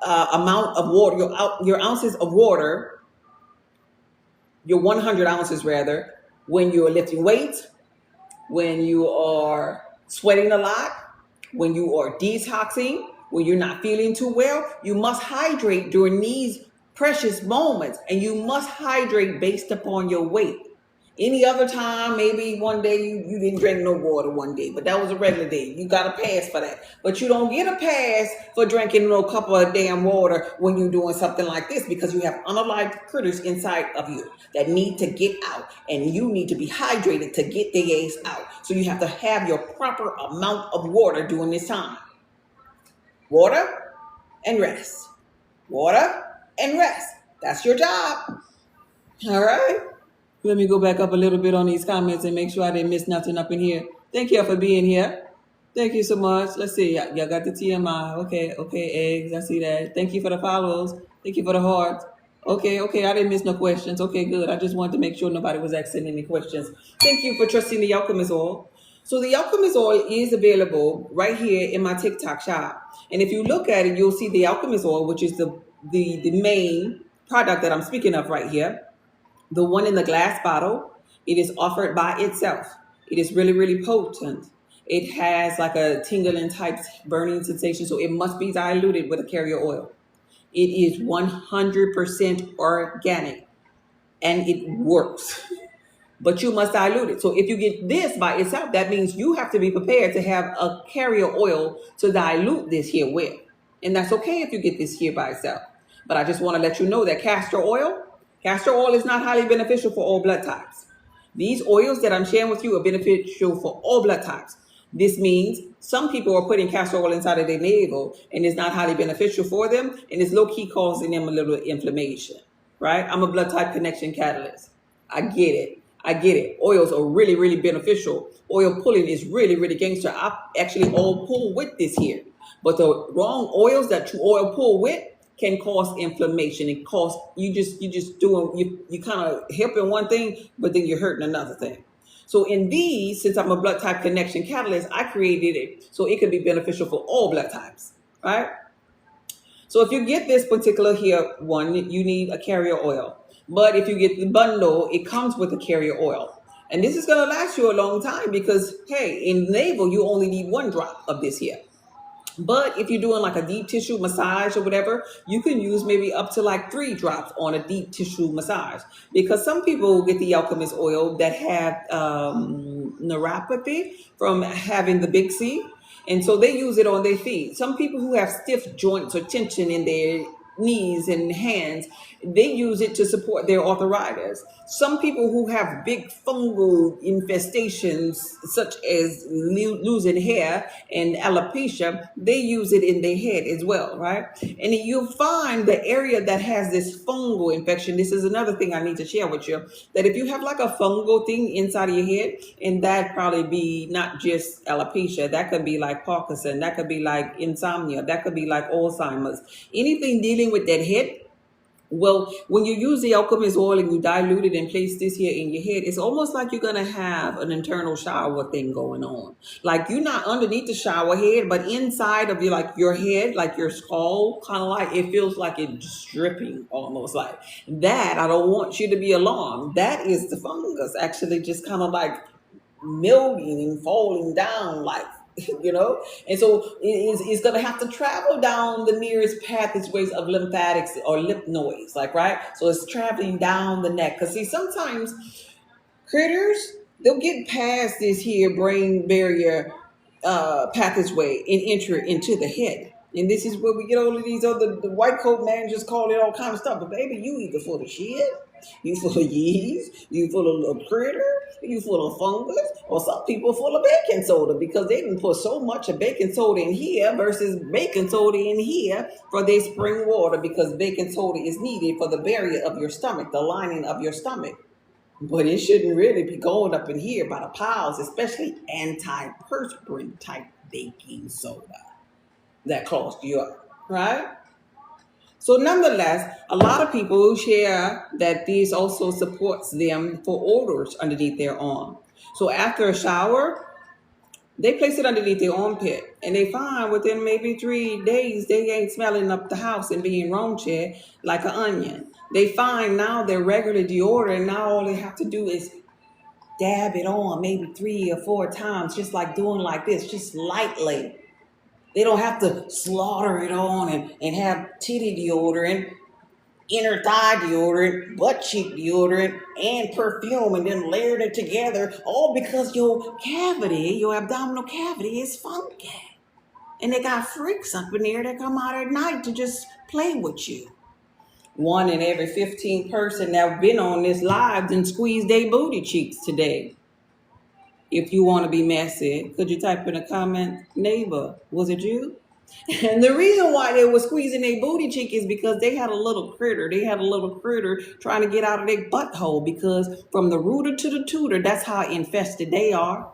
amount of water, your ounces of water, your 100 ounces rather, when you're lifting weights, when you are sweating a lot, when you are detoxing, when you're not feeling too well. You must hydrate during these precious moments, and you must hydrate based upon your weight. Any other time, maybe one day you didn't drink no water one day, but that was a regular day. You got a pass for that. But you don't get a pass for drinking no cup of damn water when you're doing something like this, because you have unalived critters inside of you that need to get out, and you need to be hydrated to get their ass out. So you have to have your proper amount of water during this time. Water and rest. Water and rest. That's your job. All right. Let me go back up a little bit on these comments and make sure I didn't miss nothing up in here. Thank you for being here. Thank you so much. Let's see. Y'all got the TMI. Okay, eggs. I see that. Thank you for the follows. Thank you for the hearts. Okay. I didn't miss no questions. Okay, good. I just wanted to make sure nobody was asking any questions. Thank you for trusting the alchemist oil. So the alchemist oil is available right here in my TikTok shop. And if you look at it, you'll see the alchemist oil, which is the main product that I'm speaking of right here. The one in the glass bottle, it is offered by itself. It is really, really potent. It has like a tingling type burning sensation, so it must be diluted with a carrier oil. It is 100% organic, and it works. But you must dilute it. So if you get this by itself, that means you have to be prepared to have a carrier oil to dilute this here with. And that's okay if you get this here by itself. But I just want to let you know that castor oil is not highly beneficial for all blood types. These oils that I'm sharing with you are beneficial for all blood types. This means some people are putting castor oil inside of their navel, and it's not highly beneficial for them, and it's low-key causing them a little inflammation, right? I'm a blood type connection catalyst. I get it. Oils are really, really beneficial. Oil pulling is really, really gangster. I actually oil pull with this here. But the wrong oils that you oil pull with can cause inflammation. It cause you kind of helping one thing, but then you're hurting another thing. So in these, since I'm a blood type connection catalyst, I created it so it could be beneficial for all blood types, right? So if you get this particular here one, you need a carrier oil. But if you get the bundle, it comes with a carrier oil. And this is going to last you a long time because, hey, in navel, you only need 1 drop of this here. But if you're doing like a deep tissue massage or whatever, you can use maybe up to like 3 drops on a deep tissue massage. Because some people get the alchemist oil that have neuropathy from having the big C. And so they use it on their feet. Some people who have stiff joints or tension in their knees and hands, they use it to support their arthritis. Some people who have big fungal infestations, such as losing hair and alopecia, they use it in their head as well, right? And you'll find the area that has this fungal infection. This is another thing I need to share with you, that if you have like a fungal thing inside of your head, and that probably be not just alopecia, that could be like Parkinson, that could be like insomnia, that could be like Alzheimer's, anything dealing with that head. Well, when you use the alchemist oil and you dilute it and place this here in your head, it's almost like you're going to have an internal shower thing going on. Like you're not underneath the shower head, but inside of you, like your head, like your skull, kind of like it feels like it's dripping almost like that. I don't want you to be alarmed. That is the fungus actually just kind of like mildew falling down like and so it's going to have to travel down the nearest pathways of lymphatics or lymph nodes, like, right? So it's traveling down the neck, because see, sometimes critters, they'll get past this here brain barrier pathway and enter into the head. And this is where we get all of these other, the white coat man just call it all kind of stuff. But baby, you either full of shit, you full of yeast, you full of little critter, you full of fungus, or some people full of baking soda, because they didn't put so much of baking soda in here versus baking soda in here for their spring water, because baking soda is needed for the barrier of your stomach, the lining of your stomach. But it shouldn't really be going up in here by the piles, especially antiperspirant type baking soda that clogs you up, right? So nonetheless, a lot of people share that this also supports them for odors underneath their arm. So after a shower, they place it underneath their armpit, and they find within maybe 3 days, they ain't smelling up the house and being raunchy like an onion. They find now their regular deodorant, now all they have to do is dab it on maybe 3 or 4 times, just like doing like this, just lightly. They don't have to slaughter it on and have titty deodorant, inner thigh deodorant, butt cheek deodorant, and perfume, and then layered it together, all because your cavity, your abdominal cavity is funky. And they got freaks up in there that come out at night to just play with you. 1 in every 15 person that been on this live and squeezed their booty cheeks today. If you want to be messy, could you type in a comment, neighbor, was it you? And the reason why they were squeezing their booty cheek is because they had a little critter. They had a little critter trying to get out of their butthole, because from the rooter to the tutor, that's how infested they are.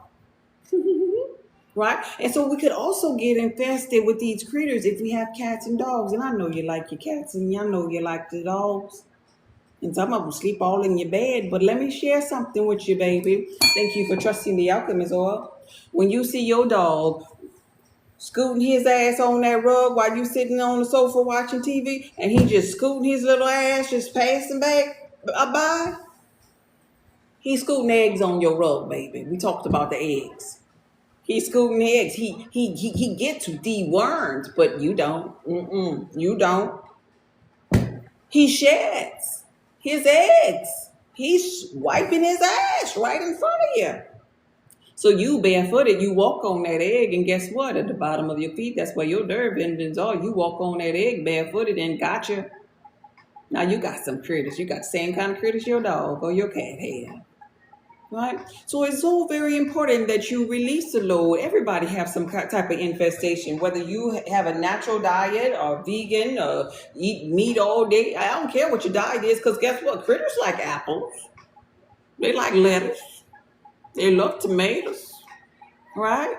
Right? And so we could also get infested with these critters if we have cats and dogs. And I know you like your cats, and I know you like the dogs. And some of them sleep all in your bed. But let me share something with you, baby. Thank you for trusting the alchemist oil. When you see your dog scooting his ass on that rug while you sitting on the sofa watching TV, and he just scooting his little ass, just passing by, he's scooting eggs on your rug, baby. We talked about the eggs. He's scooting eggs. He gets dewormed, but you don't. You don't. He sheds his eggs. He's wiping his ass right in front of you. So you barefooted, you walk on that egg, and guess what? At the bottom of your feet, that's where your nerve endings are. You walk on that egg barefooted and gotcha. Now you got some critters. You got the same kind of critters your dog or your cat had. Right? So it's so very important that you release the load. Everybody have some type of infestation, whether you have a natural diet or vegan or eat meat all day. I don't care what your diet is, because guess what? Critters like apples. They like lettuce. They love tomatoes. Right?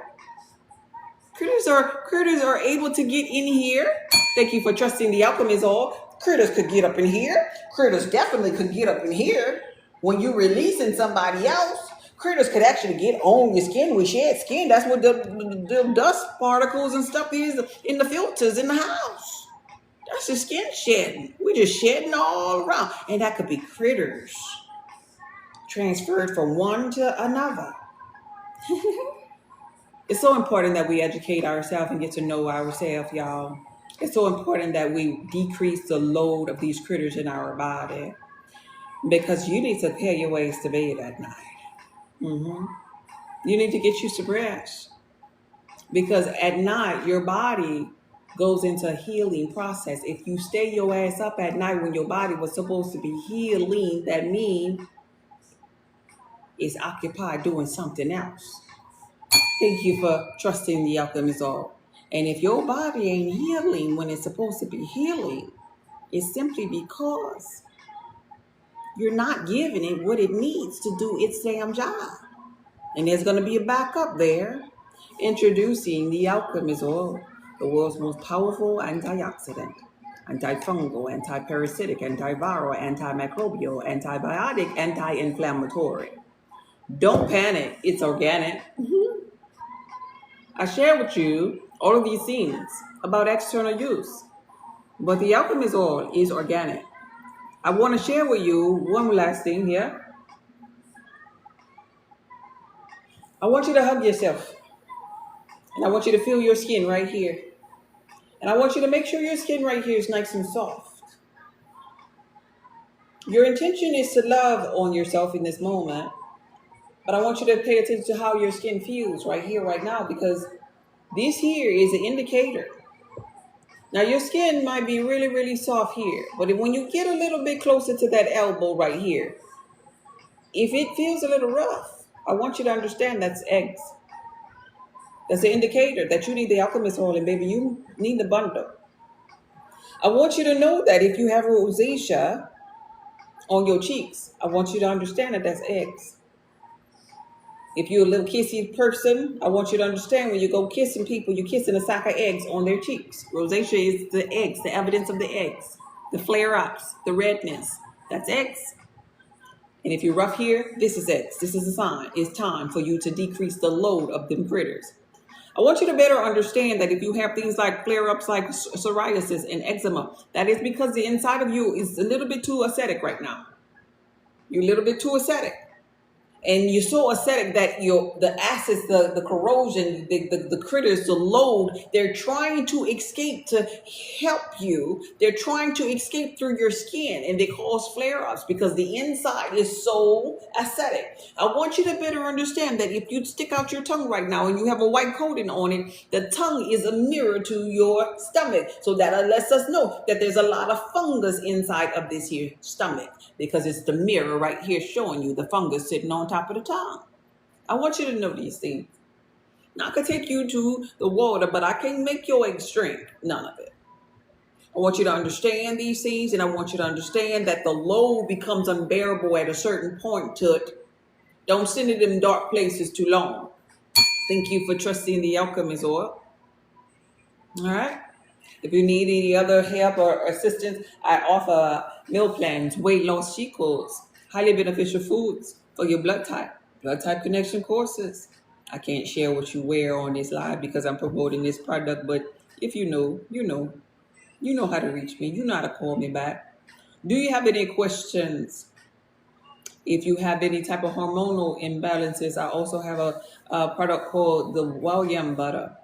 Critters are able to get in here. Thank you for trusting the alchemist oil. Critters could get up in here. Critters definitely could get up in here. When you're releasing somebody else, critters could actually get on your skin. We shed skin. That's what the dust particles and stuff is in the filters in the house. That's the skin shedding. We're just shedding all around. And that could be critters transferred from one to another. It's so important that we educate ourselves and get to know ourselves, y'all. It's so important that we decrease the load of these critters in our body. Because you need to pay your ways to bed at night. You need to get you some rest. Because at night, your body goes into a healing process. If you stay your ass up at night when your body was supposed to be healing, that means it's occupied doing something else. Thank you for trusting the alchemist all. And if your body ain't healing when it's supposed to be healing, it's simply because you're not giving it what it needs to do its damn job. And there's going to be a backup there. Introducing the alchemist oil, the world's most powerful antioxidant, antifungal, antiparasitic, antiviral, antimicrobial, antibiotic, anti-inflammatory. Don't panic, it's organic. I share with you all of these things about external use, but the alchemist oil is organic. I want to share with you one last thing here. I want you to hug yourself. And I want you to feel your skin right here. And I want you to make sure your skin right here is nice and soft. Your intention is to love on yourself in this moment. But I want you to pay attention to how your skin feels right here, right now, because this here is an indicator. Now, your skin might be really, really soft here. But when you get a little bit closer to that elbow right here, if it feels a little rough, I want you to understand that's eggs. That's an indicator that you need the alchemist oil, and baby, you need the bundle. I want you to know that if you have rosacea on your cheeks, I want you to understand that that's eggs. If you're a little kissy person, I want you to understand when you go kissing people, you're kissing a sack of eggs on their cheeks. Rosacea is the eggs, the evidence of the eggs, the flare-ups, the redness. That's eggs. And if you're rough here, this is eggs. This is a sign. It's time for you to decrease the load of them critters. I want you to better understand that if you have things like flare-ups like psoriasis and eczema, that is because the inside of you is a little bit too acidic right now. You're a little bit too acidic. And you're so acidic that the acids, the corrosion, the critters, the load, they're trying to escape to help you. They're trying to escape through your skin, and they cause flare-ups because the inside is so acidic. I want you to better understand that if you stick out your tongue right now and you have a white coating on it, the tongue is a mirror to your stomach. So that lets us know that there's a lot of fungus inside of this here stomach, because it's the mirror right here showing you the fungus sitting on top of the tongue. I want you to know these things. Now, I could take you to the water, but I can't make your eggs drink. None of it. I want you to understand these things, and I want you to understand that the load becomes unbearable at a certain point to it. Don't sit in them dark places too long. Thank you for trusting the alchemist oil. All right. If you need any other help or assistance, I offer meal plans, weight loss cheat codes, highly beneficial foods for your blood type connection courses. I can't share what you wear on this live because I'm promoting this product, but if you know, you know. You know how to reach me. You know how to call me back. Do you have any questions? If you have any type of hormonal imbalances, I also have a product called the wild yam butter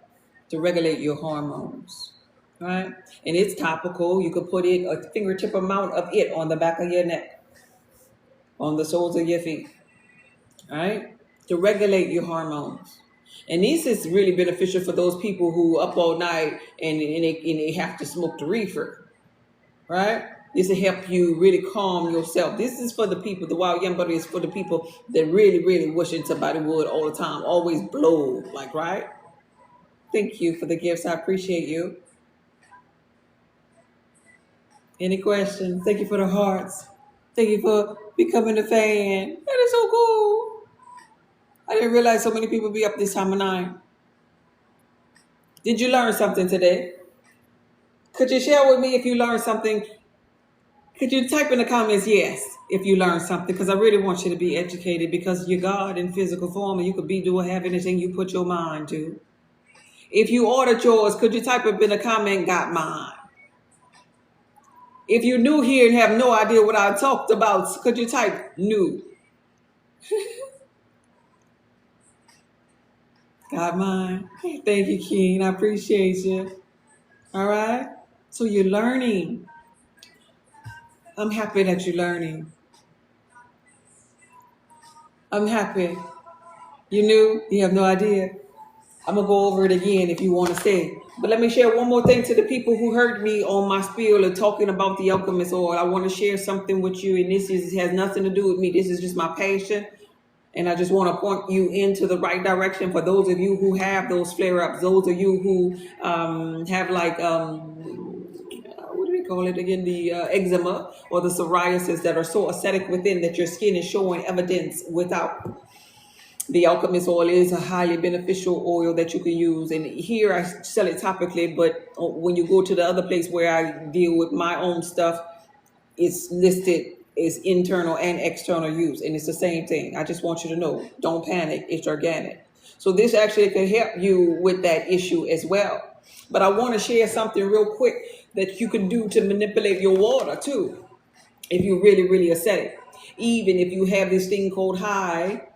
to regulate your hormones. Right? And it's topical. You could put it, a fingertip amount of it on the back of your neck, on the soles of your feet. All right? To regulate your hormones. And this is really beneficial for those people who up all night and they have to smoke the reefer. Right? This will help you really calm yourself. This is for the people, the wild yam butter is for the people that really, really wishing somebody would all the time. Always blow, like, right? Thank you for the gifts. I appreciate you. Any questions? Thank you for the hearts. Thank you for becoming a fan. That is so cool. I didn't realize so many people be up this time of night. Did you learn something today? Could you share with me if you learned something? Could you type in the comments, yes, if you learned something? Because I really want you to be educated, because you're God in physical form and you could be doing, have anything you put your mind to. If you ordered yours, could you type up in the comment, got mine? If you're new here and have no idea what I talked about, could you type new? Got mine. Thank you, King. I appreciate you. All right. So you're learning. I'm happy that you're learning. I'm happy. You knew? You have no idea. I'm gonna go over it again if you want to stay. But let me share one more thing to the people who heard me on my spiel of talking about the alchemist oil. I want to share something with you, and this has nothing to do with me. This is just my passion, and I just want to point you into the right direction for those of you who have those flare-ups, those of you who have like what do we call it again? The eczema or the psoriasis that are so acidic within that your skin is showing evidence without. The alchemist oil is a highly beneficial oil that you can use. And here I sell it topically, but when you go to the other place where I deal with my own stuff, it's listed as internal and external use. And it's the same thing. I just want you to know, don't panic. It's organic. So this actually can help you with that issue as well. But I want to share something real quick that you can do to manipulate your water too, if you're really, really acidic. Even if you have this thing called high,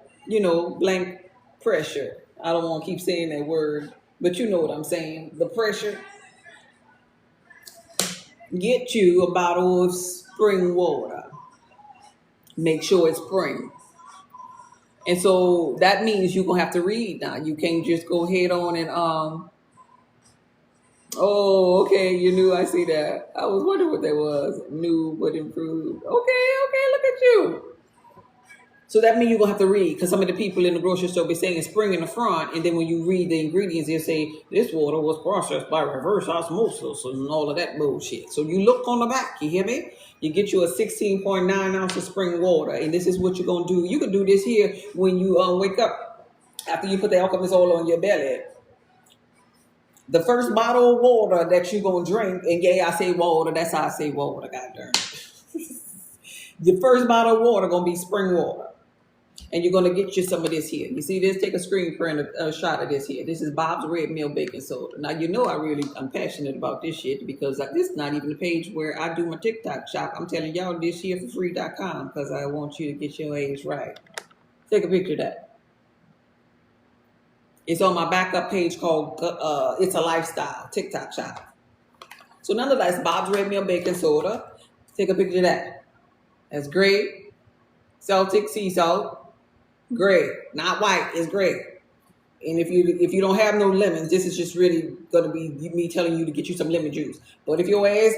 blank pressure. I don't want to keep saying that word, but you know what I'm saying. The pressure. Get you a bottle of spring water. Make sure it's spring. And so that means you're going to have to read now. You can't just go head on and, oh, okay, you knew I see that. I was wondering what that was. New but improved. Okay, look at you. So that means you're going to have to read, because some of the people in the grocery store be saying spring in the front, and then when you read the ingredients, they'll say this water was processed by reverse osmosis and all of that bullshit. So you look on the back, you hear me? You get you a 16.9 ounce of spring water, and this is what you're going to do. You can do this here when you wake up after you put the alchemist oil on your belly. The first bottle of water that you're going to drink, and yeah, I say water, that's how I say water, goddamn. The first bottle of water going to be spring water. And you're going to get you some of this here. You see this? Take a screen print, a shot of this here. This is Bob's Red Mill Baking Soda. Now, I'm passionate about this shit, because this is not even the page where I do my TikTok shop. I'm telling y'all this here for free.com, because I want you to get your age right. Take a picture of that. It's on my backup page called It's a Lifestyle TikTok shop. So nonetheless, Bob's Red Mill Baking Soda. Take a picture of that. That's great. Celtic sea salt. Gray, not white, it's gray. And if you don't have no lemons, this is just really gonna be me telling you to get you some lemon juice. But if your ass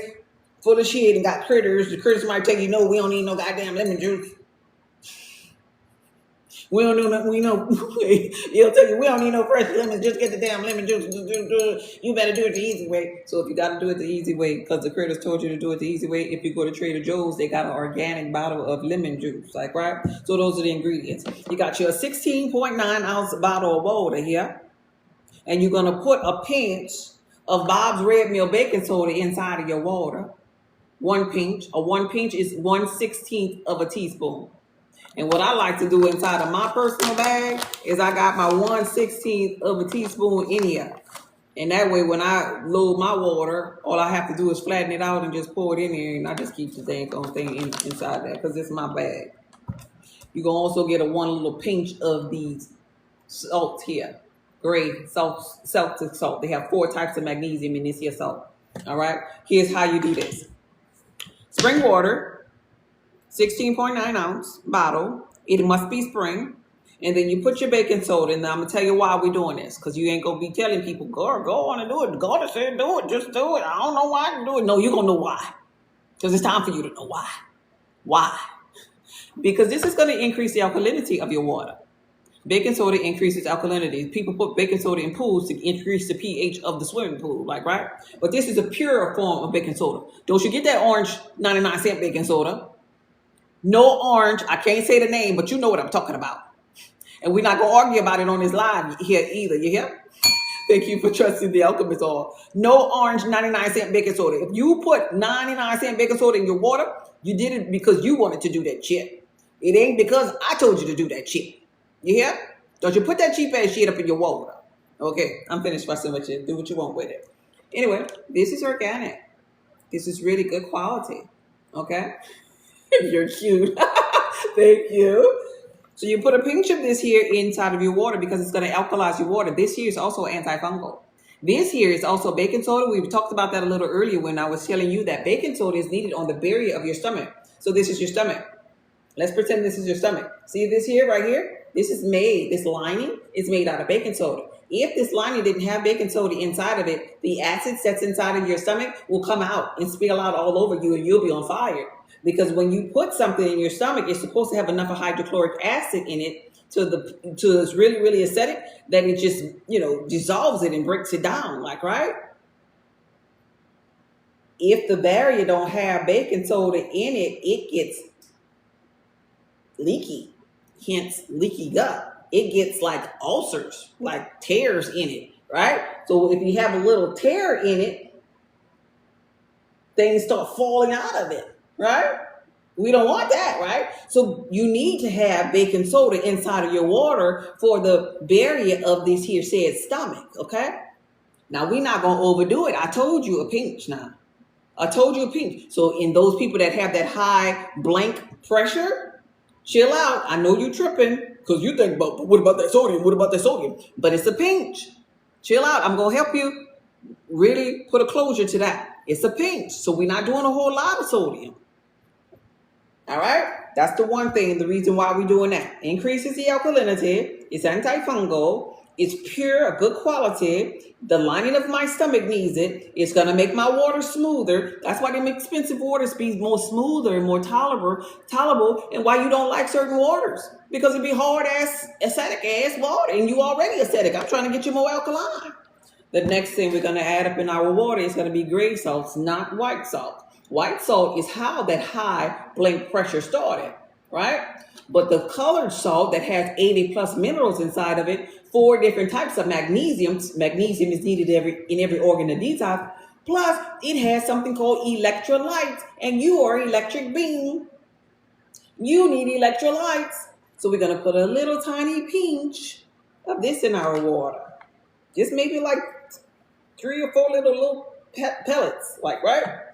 full of shit and got critters, the critters might tell you, no, we don't need no goddamn lemon juice. We don't know nothing. He'll tell you, we don't need no fresh lemons. Just get the damn lemon juice. You better do it the easy way. So if you got to do it the easy way, because the critters told you to do it the easy way, if you go to Trader Joe's, they got an organic bottle of lemon juice, right? So those are the ingredients. You got your 16.9 ounce bottle of water here, and you're gonna put a pinch of Bob's Red Mill Baking Soda inside of your water. One pinch. One pinch is 1/16 of a teaspoon. And what I like to do inside of my personal bag is I got my 1/16 of a teaspoon in here. And that way, when I load my water, all I have to do is flatten it out and just pour it in there. And I just keep the thing inside that, because it's my bag. You can also get one little pinch of these salts here. Gray Celtic salt. They have 4 types of magnesium in this here salt. All right. Here's how you do this. Spring water. 16.9 ounce bottle. It must be spring. And then you put your baking soda in. Now I'm going to tell you why we're doing this. Because you ain't going to be telling people, go on and do it. God said do it. Just do it. I don't know why to do it. No, you're going to know why. Because it's time for you to know why. Why? Because this is going to increase the alkalinity of your water. Baking soda increases alkalinity. People put baking soda in pools to increase the pH of the swimming pool, right? But this is a pure form of baking soda. Don't you get that orange 99-cent baking soda. No orange, I can't say the name, but you know what I'm talking about. And we're not going to argue about it on this live here either, you hear? Thank you for trusting the alchemist oil. No orange 99-cent baking soda. If you put 99-cent baking soda in your water, you did it because you wanted to do that shit. It ain't because I told you to do that shit. You hear? Don't you put that cheap ass shit up in your water. Okay, I'm finished fussing with you. Do what you want with it. Anyway, this is organic. This is really good quality. Okay? You're cute. Thank you. So you put a pinch of this here inside of your water because it's going to alkalize your water. This here is also antifungal. This here is also baking soda. We talked about that a little earlier when I was telling you that baking soda is needed on the barrier of your stomach. So this is your stomach. Let's pretend this is your stomach. See this here, right here? This lining is made out of baking soda. If this lining didn't have baking soda inside of it, the acid that's inside of your stomach will come out and spill out all over you and you'll be on fire. Because when you put something in your stomach, it's supposed to have enough of hydrochloric acid in it to it's really, really acidic that it just, dissolves it and breaks it down, like, right? If the barrier don't have baking soda in it, it gets leaky, hence leaky gut. It gets like ulcers, like tears in it, right? So if you have a little tear in it, things start falling out of it, right? We don't want that, right? So you need to have baking soda inside of your water for the barrier of this here said stomach, okay? Now we're not gonna overdo it. I told you a pinch now. I told you a pinch. So in those people that have that high blank pressure, chill out. I know you tripping because you think about, but what about that sodium? What about that sodium? But it's a pinch. Chill out. I'm going to help you really put a closure to that. It's a pinch. So we're not doing a whole lot of sodium. All right? That's the one thing, the reason why we're doing that. Increases the alkalinity. It's antifungal. It's pure, a good quality. The lining of my stomach needs it. It's going to make my water smoother. That's why them expensive waters be more smoother and more tolerable, and why you don't like certain waters. Because it be hard-ass, acidic-ass water, and you already acidic. I'm trying to get you more alkaline. The next thing we're going to add up in our water is going to be gray salts, not white salt. White salt is how that high blank pressure started, right? But the colored salt that has 80 plus minerals inside of it, 4 different types of magnesium. Magnesium is needed in every organ of detox. Plus, it has something called electrolytes, and you are an electric being. You need electrolytes. So we're going to put a little tiny pinch of this in our water. Just maybe like 3 or 4 little pellets, like, right?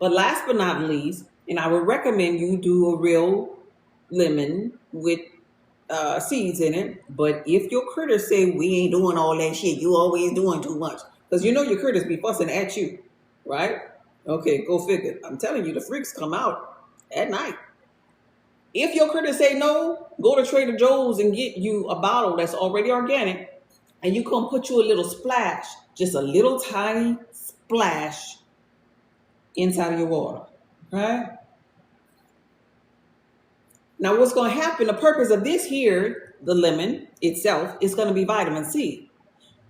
But last but not least, and I would recommend you do a real lemon with seeds in it. But if your critters say we ain't doing all that shit, you always doing too much, because you know your critters be fussing at you, right? Okay, go figure. I'm telling you, the freaks come out at night. If your critters say no, go to Trader Joe's and get you a bottle that's already organic, and you come put you a little splash, just a little tiny splash inside of your water, right? Now, what's going to happen, the purpose of this here, the lemon itself, is going to be vitamin C.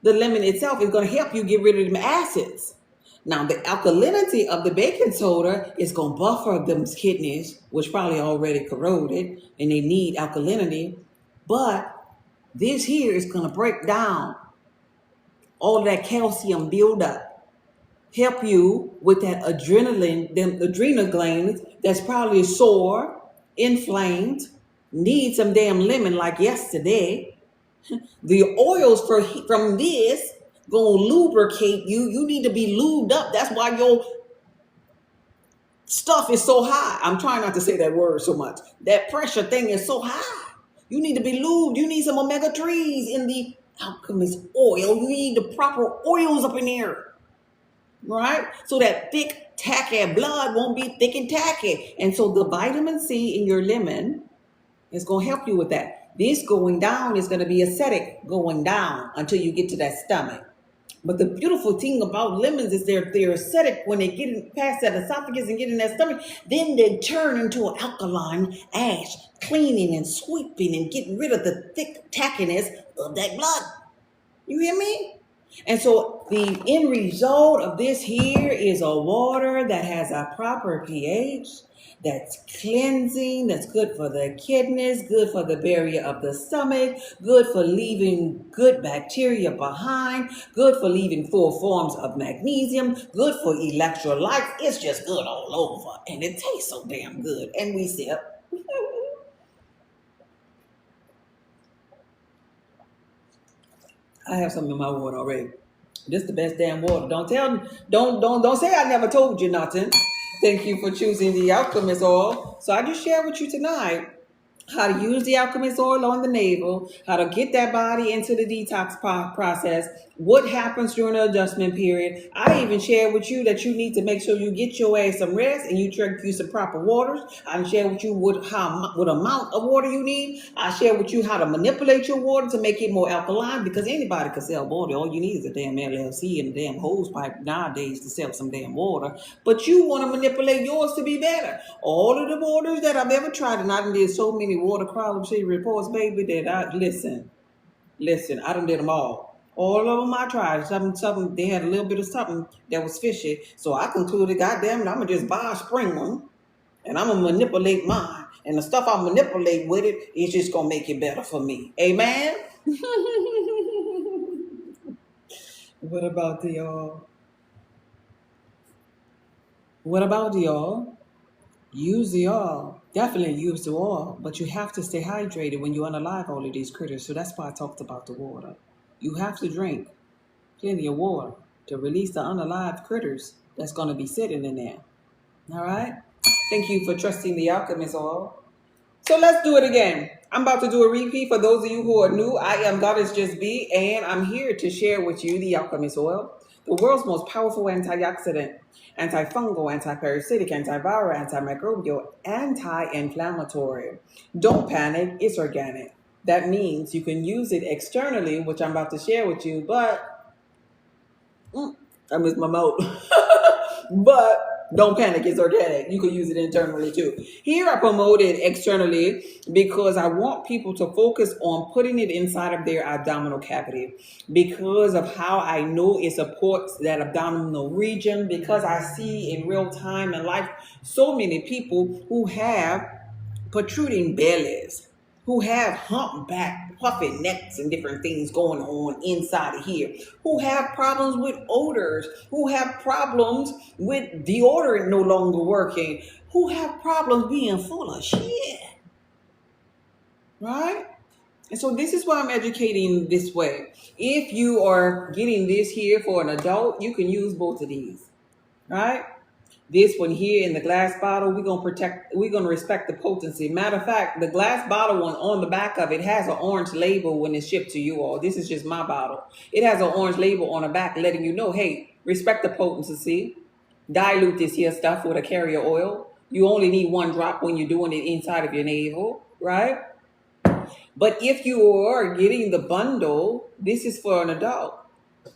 The lemon itself is going to help you get rid of them acids. Now, the alkalinity of the baking soda is going to buffer them kidneys, which probably already corroded, and they need alkalinity. But this here is going to break down all of that calcium buildup, help you with that adrenaline, them adrenal glands that's probably sore, inflamed, need some damn lemon like yesterday. The oils from this gonna lubricate you. You need to be lubed up. That's why your stuff is so high. I'm trying not to say that word so much. That pressure thing is so high. You need to be lubed. You need some omega-3s in the alchemist oil. You need the proper oils up in here, right? So that thick, tacky blood won't be thick and tacky. And so the vitamin C in your lemon is going to help you with that. This going down is going to be acidic going down until you get to that stomach. But the beautiful thing about lemons is they're acidic when they get past that esophagus and get in that stomach. Then they turn into an alkaline ash, cleaning and sweeping and getting rid of the thick tackiness of that blood. You hear me? And so the end result of this here is a water that has a proper pH, that's cleansing, that's good for the kidneys, good for the barrier of the stomach, good for leaving good bacteria behind, good for leaving 4 forms of magnesium, good for electrolytes. It's just good all over. And it tastes so damn good. And we sip. I have some in my water already. This is the best damn water. Don't say I never told you nothing. Thank you for choosing the Alchemist oil. So I just shared with you tonight how to use the Alchemist oil on the navel, how to get that body into the detox process what happens during the adjustment period. I even share with you that you need to make sure you get your ass some rest and you drink you some proper waters. I share with you what amount of water you need. I share with you how to manipulate your water to make it more alkaline, because anybody can sell water. All you need is a damn LLC and a damn hose pipe nowadays to sell some damn water. But you want to manipulate yours to be better. All of the waters that I've ever tried, and I done did so many water quality reports, baby, that I listen, I done did them all. All of them I tried. Something, they had a little bit of something that was fishy. So I concluded, goddamn it, I'm going to just buy a spring one and I'm going to manipulate mine. And the stuff I manipulate with it is just going to make it better for me. Amen? What about the y'all? What about the y'all? Use the oil. Definitely use the oil, but you have to stay hydrated when you unalive all of these critters. So that's why I talked about the water. You have to drink plenty of water to release the unalived critters that's going to be sitting in there. All right? Thank you for trusting the alchemist oil. So let's do it again. I'm about to do a repeat for those of you who are new. I am Goddess Just Be, and I'm here to share with you the alchemist oil, the world's most powerful antioxidant, antifungal, antiparasitic, antiviral, antimicrobial, anti-inflammatory. Don't panic, it's organic. That means you can use it externally, which I'm about to share with you, but I missed my mouth. But don't panic, it's organic. You can use it internally too. Here I promote it externally because I want people to focus on putting it inside of their abdominal cavity, because of how I know it supports that abdominal region, because I see in real time in life so many people who have protruding bellies, who have humpback, puffy necks and different things going on inside of here, who have problems with odors, who have problems with deodorant no longer working, who have problems being full of shit, right? And so this is why I'm educating this way. If you are getting this here for an adult, you can use both of these, right? This one here in the glass bottle, we're going to respect the potency. Matter of fact, the glass bottle one on the back of it has an orange label when it's shipped to you all. This is just my bottle. It has an orange label on the back letting you know, hey, respect the potency. Dilute this here stuff with a carrier oil. You only need 1 drop when you're doing it inside of your navel, right? But if you are getting the bundle, this is for an adult.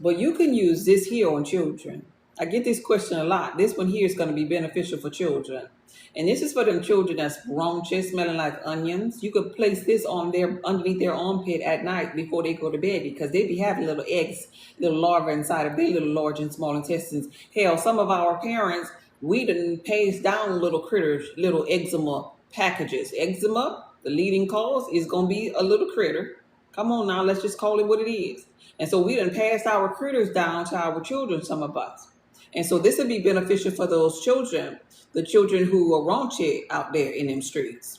But you can use this here on children. I get this question a lot. This one here is going to be beneficial for children. And this is for them children that's raunchish, smelling like onions. You could place this on their underneath their armpit at night before they go to bed, because they be having little eggs, little larvae inside of their little large and small intestines. Hell, some of our parents, we done passed down little critters, little eczema packages. Eczema, the leading cause, is going to be a little critter. Come on now, let's just call it what it is. And so we done passed our critters down to our children, some of us. And so this would be beneficial for those children, the children who are raunchy out there in them streets.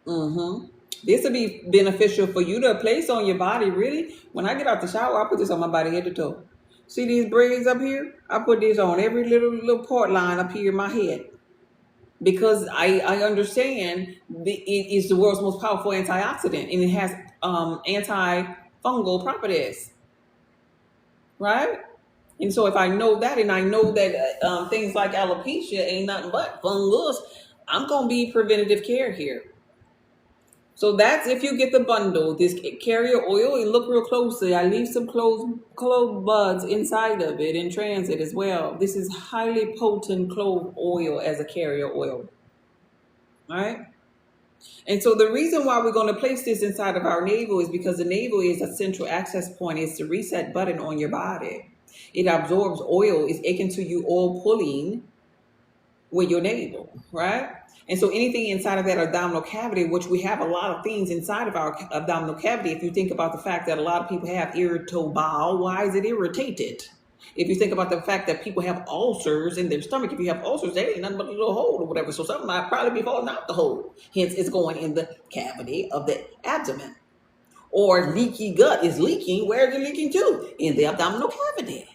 This would be beneficial for you to place on your body, really. When I get out the shower, I put this on my body head to toe. See these braids up here? I put this on every little part line up here in my head. Because I understand it is the world's most powerful antioxidant, and it has antifungal properties, right? And so if I know that, and I know that things like alopecia ain't nothing but fungus, I'm going to be preventative care here. So that's if you get the bundle, this carrier oil, and look real closely. I leave some clove buds inside of it in transit as well. This is highly potent clove oil as a carrier oil. All right. And so the reason why we're going to place this inside of our navel is because the navel is a central access point. It's the reset button on your body. It absorbs oil. It's akin to you oil pulling with your navel, right? And so anything inside of that abdominal cavity, which we have a lot of things inside of our abdominal cavity. If you think about the fact that a lot of people have irritable bowel, why is it irritated? If you think about the fact that people have ulcers in their stomach, if you have ulcers, they ain't nothing but a little hole or whatever. So something might probably be falling out the hole. Hence, it's going in the cavity of the abdomen. Or leaky gut is leaking. Where is it leaking to? In the abdominal cavity.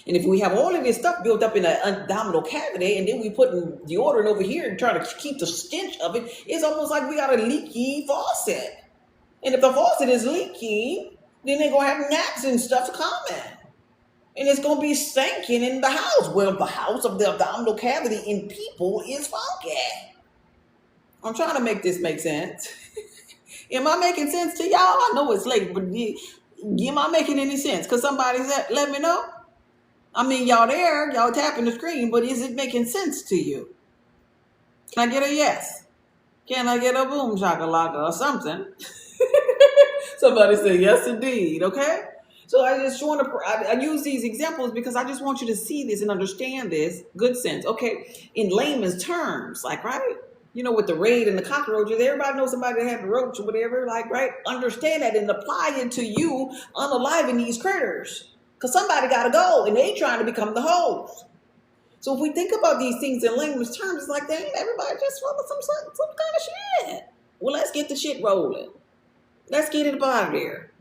And if we have all of this stuff built up in the abdominal cavity, and then we put deodorant over here and try to keep the stench of it, it's almost like we got a leaky faucet. And if the faucet is leaking, Then they're going to have gnats and stuff coming. And it's going to be stinking in the house. Well, the house of the abdominal cavity in people is funky. I'm trying to make this make sense. Am I making sense to y'all? I know it's late, but am I making any sense? Because somebody let me know. I mean, y'all there, y'all tapping the screen, but is it making sense to you? Can I get a yes? Can I get a boom shakalaka or something? Somebody said yes, indeed. Okay. So I just want to, I use these examples because I just want you to see this and understand this. Good sense. Okay. In layman's terms, like, right? You know, with the raid and the cockroaches, everybody knows somebody that had the roach or whatever, like, right? Understand that and apply it to you unaliving these critters. Because somebody got to go and they trying to become the host. So if we think about these things in layman's terms, it's like, dang, everybody just full of some kind of shit. Well, let's get the shit rolling. Let's get it out of there.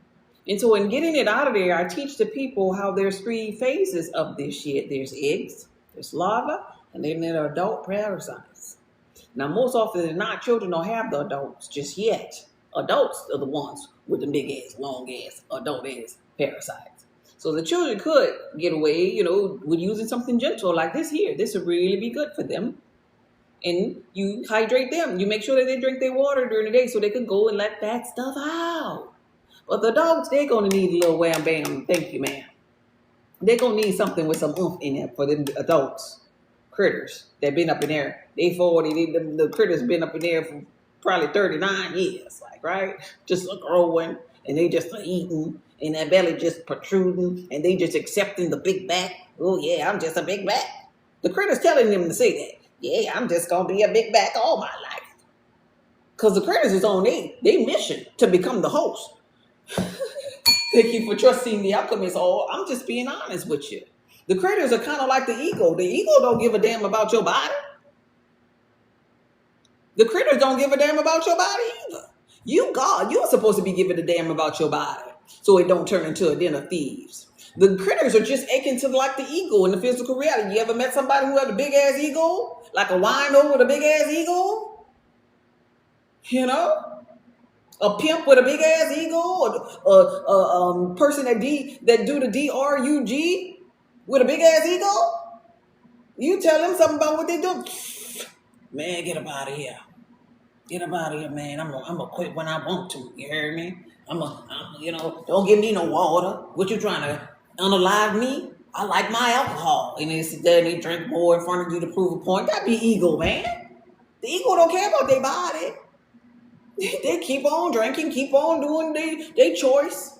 And so in getting it out of there, I teach the people how there's 3 phases of this shit. There's eggs, there's larvae, and then there are adult parasites. Now, most often than not, children don't have the adults just yet. Adults are the ones with the big ass, long ass, adult ass parasites. So the children could get away, you know, with using something gentle like this here. This would really be good for them. And you hydrate them. You make sure that they drink their water during the day so they can go and let that stuff out. But the dogs, they're going to need a little wham bam. Thank you, ma'am. They're going to need something with some oomph in it for the adults. Critters that been up in there. They 40. The critters been up in there for probably 39 years. Like, right? Just growing. And they just eating. And that belly just protruding. And they just accepting the big back. Oh, yeah, I'm just a big back. The critters telling them to say that. Yeah, I'm just going to be a big back all my life. Because the critters is on their mission to become the host. Thank you for trusting the alchemist. Oh, I'm just being honest with you. The critters are kind of like the ego. The ego don't give a damn about your body. The critters don't give a damn about your body either. You, God, you're supposed to be giving a damn about your body so it don't turn into a den of thieves. The critters are just aching to like the ego in the physical reality. You ever met somebody who had a big ass ego? Like a wino with a big ass ego? You know? A pimp with a big ass ego, or a person that do the DRUG with a big ass ego. You tell them something about what they do. Man, get up out of here. Get up out of here, man. I'm gonna quit when I want to. You heard me? Don't give me no water. What you trying to unalive me? I like my alcohol. And they sit there and they drink more in front of you to prove a point. That be ego, man. The ego don't care about their body. They keep on drinking, keep on doing their choice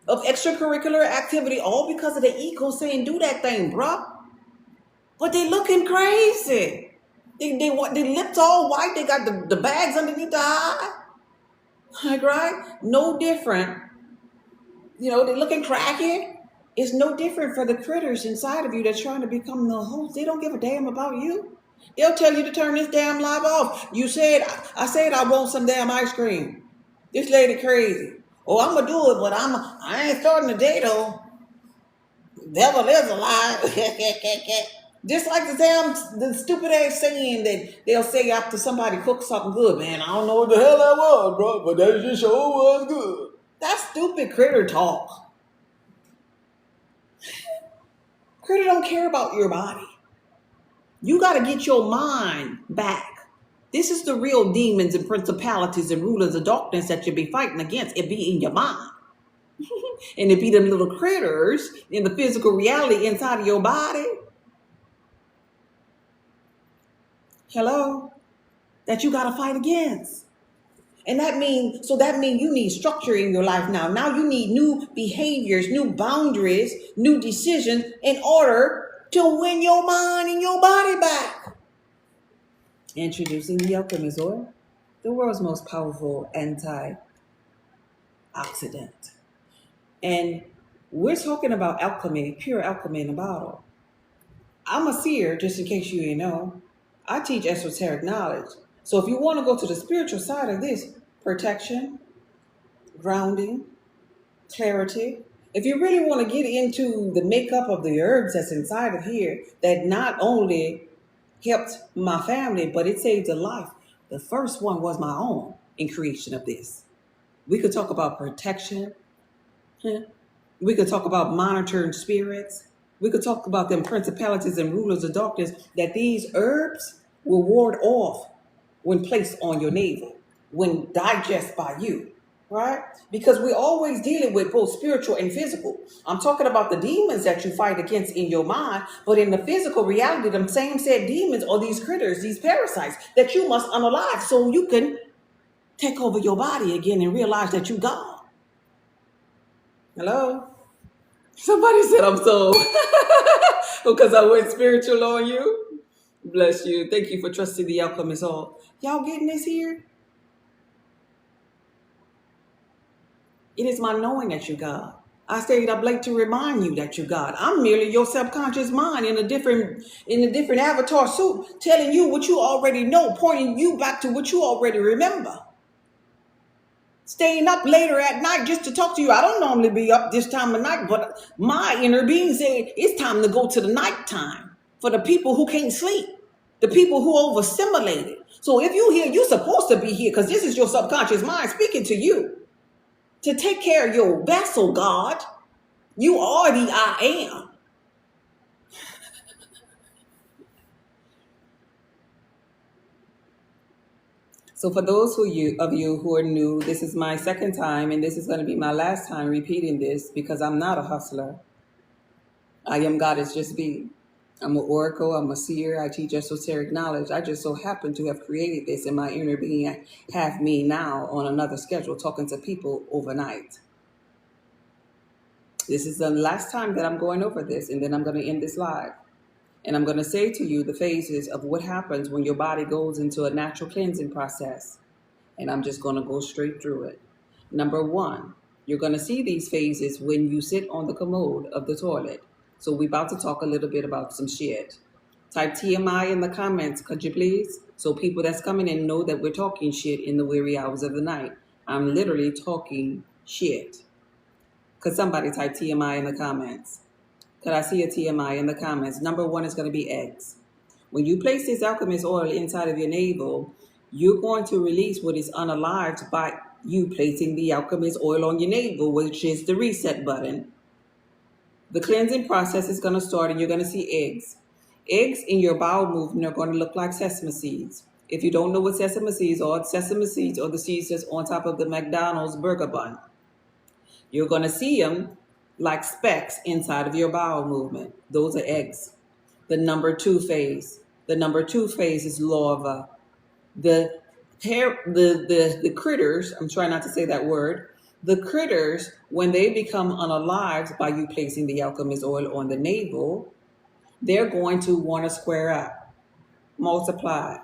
of extracurricular activity, all because of the ego saying, do that thing, bruh. But they looking crazy. They want their lips all white. They got the bags underneath the eye. Like, right? No different. You know, they looking cracky. It's no different for the critters inside of you that's trying to become the host. They don't give a damn about you. They'll tell you to turn this damn live off. You said, I said I want some damn ice cream. This lady crazy. Oh, I'm going to do it, but I ain't starting the day though. Devil is a lie. Just like the stupid ass saying that they'll say after somebody cooks something good, man, I don't know what the hell that was, bro, but that just sure was good. That's stupid critter talk. Critter don't care about your body. You got to get your mind back. This is the real demons and principalities and rulers of darkness that you be fighting against. It be in your mind. And it be them little critters in the physical reality inside of your body. Hello? That you got to fight against. And that means you need structure in your life now. Now you need new behaviors, new boundaries, new decisions in order to win your mind and your body back. Introducing the alchemist oil, the world's most powerful antioxidant. And we're talking about alchemy, pure alchemy in a bottle. I'm a seer, just in case you didn't know. I teach esoteric knowledge. So if you want to go to the spiritual side of this, protection, grounding, clarity. If you really want to get into the makeup of the herbs that's inside of here, that not only helped my family, but it saved a life. The first one was my own in creation of this. We could talk about protection, Huh? We could talk about monitoring spirits. We could talk about them principalities and rulers of darkness, that these herbs will ward off when placed on your navel, when digest by you, right? Because we're always dealing with both spiritual and physical. I'm talking about the demons that you fight against in your mind, but in the physical reality, them same said demons are these critters, these parasites that you must unalive so you can take over your body again and realize that you God. Hello? Somebody said I'm so because I went spiritual on you. Bless you. Thank you for trusting the outcome is all. Y'all getting this here? It is my knowing that you God. I stayed up late to remind you that you God. I'm merely your subconscious mind in a different avatar suit, telling you what you already know, pointing you back to what you already remember. Staying up later at night just to talk to you. I don't normally be up this time of night, but my inner being said it's time to go to the nighttime for the people who can't sleep, the people who overstimulated. So if you here, you're supposed to be here because this is your subconscious mind speaking to you to take care of your vessel, God. You are the I am. So for those of you who are new, this is my second time, and this is going to be my last time repeating this because I'm not a hustler. I am Goddess Just Be. I'm an oracle. I'm a seer. I teach esoteric knowledge. I just so happen to have created this in my inner being. Have me now on another schedule talking to people overnight. This is the last time that I'm going over this, and then I'm going to end this live. And I'm going to say to you the phases of what happens when your body goes into a natural cleansing process. And I'm just going to go straight through it. Number one, you're going to see these phases when you sit on the commode of the toilet. So we're about to talk a little bit about some shit. Type TMI in the comments, could you please? So people that's coming in know that we're talking shit in the weary hours of the night. I'm literally talking shit. Could somebody type TMI in the comments? Could I see a TMI in the comments? Number one is going to be eggs. When you place this alchemist oil inside of your navel, you're going to release what is unalived by you placing the alchemist oil on your navel, which is the reset button. The cleansing process is going to start and you're going to see eggs. Eggs in your bowel movement are going to look like sesame seeds. If you don't know what sesame seeds are the seeds that's on top of the McDonald's burger bun. You're going to see them like specks inside of your bowel movement. Those are eggs. The number two phase. The number two phase is larva. The critters, I'm trying not to say that word. The critters, when they become unalived by you placing the alchemist oil on the navel, they're going to want to square up, multiply.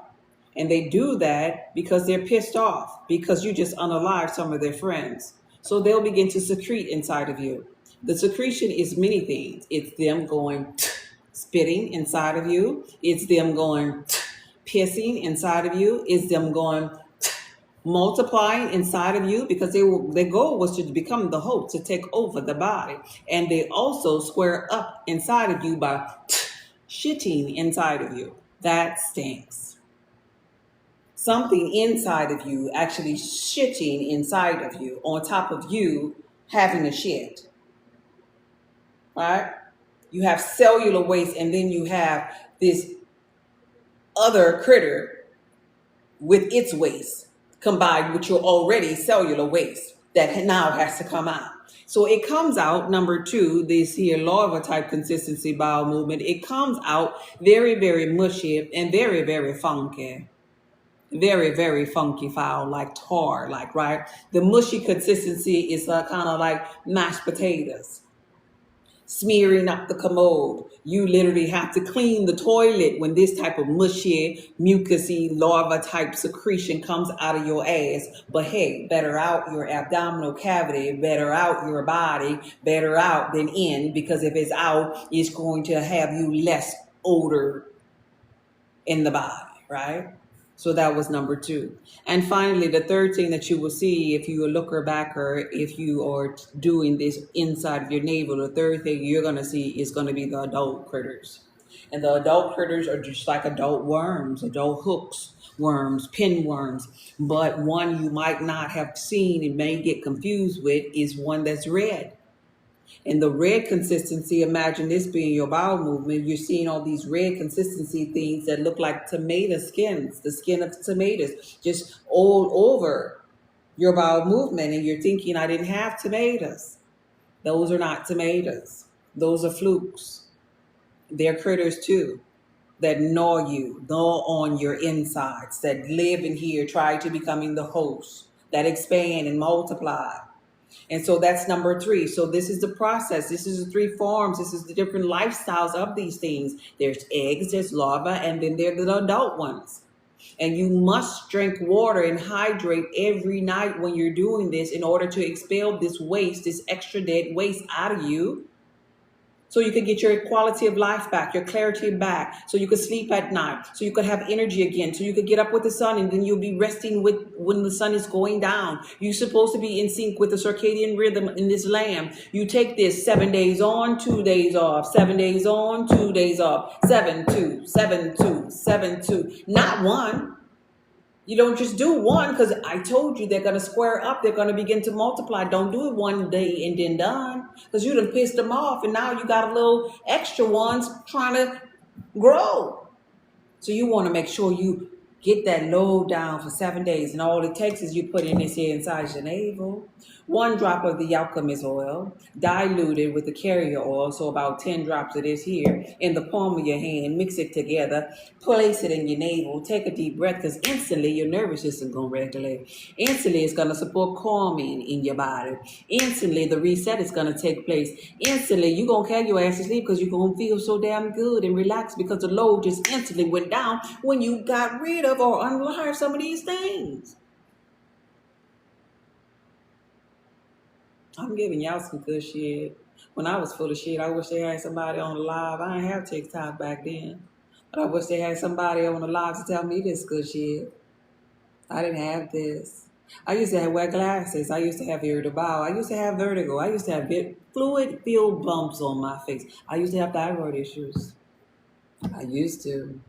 And they do that because they're pissed off, because you just unalived some of their friends. So they'll begin to secrete inside of you. The secretion is many things. It's them going spitting inside of you. It's them going pissing inside of you. It's them going multiplying inside of you because their goal was to become the host, to take over the body. And they also square up inside of you by shitting inside of you. That stinks. Something inside of you actually shitting inside of you on top of you having a shit. Right? You have cellular waste, and then you have this other critter with its waste combined with your already cellular waste that now has to come out. So it comes out, number two, this here larva type consistency bowel movement. It comes out very, very mushy and very, very funky. Very, very funky foul, like tar, like, right? The mushy consistency is kind of like mashed potatoes. Smearing up the commode. You literally have to clean the toilet when this type of mushy, mucousy, larva type secretion comes out of your ass. But hey, better out your abdominal cavity, better out your body, better out than in, because if it's out, it's going to have you less odor in the body, right? So that was number two. And finally, the third thing that you will see if you are looker backer, if you are doing this inside of your navel, the third thing you're going to see is going to be the adult critters. And the adult critters are just like adult worms, adult hooks, worms, pinworms. But one you might not have seen and may get confused with is one that's red. And the red consistency, imagine this being your bowel movement. You're seeing all these red consistency things that look like tomato skins, the skin of tomatoes, just all over your bowel movement. And you're thinking, I didn't have tomatoes. Those are not tomatoes. Those are flukes. They're critters too that gnaw you, gnaw on your insides, that live in here, try to becoming the host, that expand and multiply. And so that's number 3. So this is the process. This is the 3 forms. This is the different lifestyles of these things. There's eggs, there's larvae, and then there's the adult ones. And you must drink water and hydrate every night when you're doing this in order to expel this waste, this extra dead waste out of you. So you could get your quality of life back, your clarity back, so you could sleep at night, so you could have energy again, so you could get up with the sun, and then you'll be resting with when the sun is going down. You're supposed to be in sync with the circadian rhythm in this land. You take this 7 days on, 2 days off, 7 days on, 2 days off, 7-2, 7-2, 7-2, not one. You don't just do one, because I told you they're going to square up. They're going to begin to multiply. Don't do it one day and then done, because you done pissed them off. And now you got a little extra ones trying to grow. So you want to make sure you get that load down for 7 days. And all it takes is you put in this here inside your navel. 1 drop of the alchemist oil, diluted with the carrier oil, so about 10 drops of this here in the palm of your hand. Mix it together, place it in your navel, take a deep breath, because instantly your nervous system going to regulate. Instantly it's going to support calming in your body. Instantly the reset is going to take place. Instantly you're going to carry your ass to sleep, because you're going to feel so damn good and relaxed, because the load just instantly went down when you got rid of or unlearned some of these things. I'm giving y'all some good shit. When I was full of shit, I wish they had somebody on the live. I didn't have TikTok back then. But I wish they had somebody on the live to tell me this good shit. I didn't have this. I used to have wear glasses. I used to have irritable bowel. I used to have vertigo. I used to have fluid-filled bumps on my face. I used to have thyroid issues. I used to.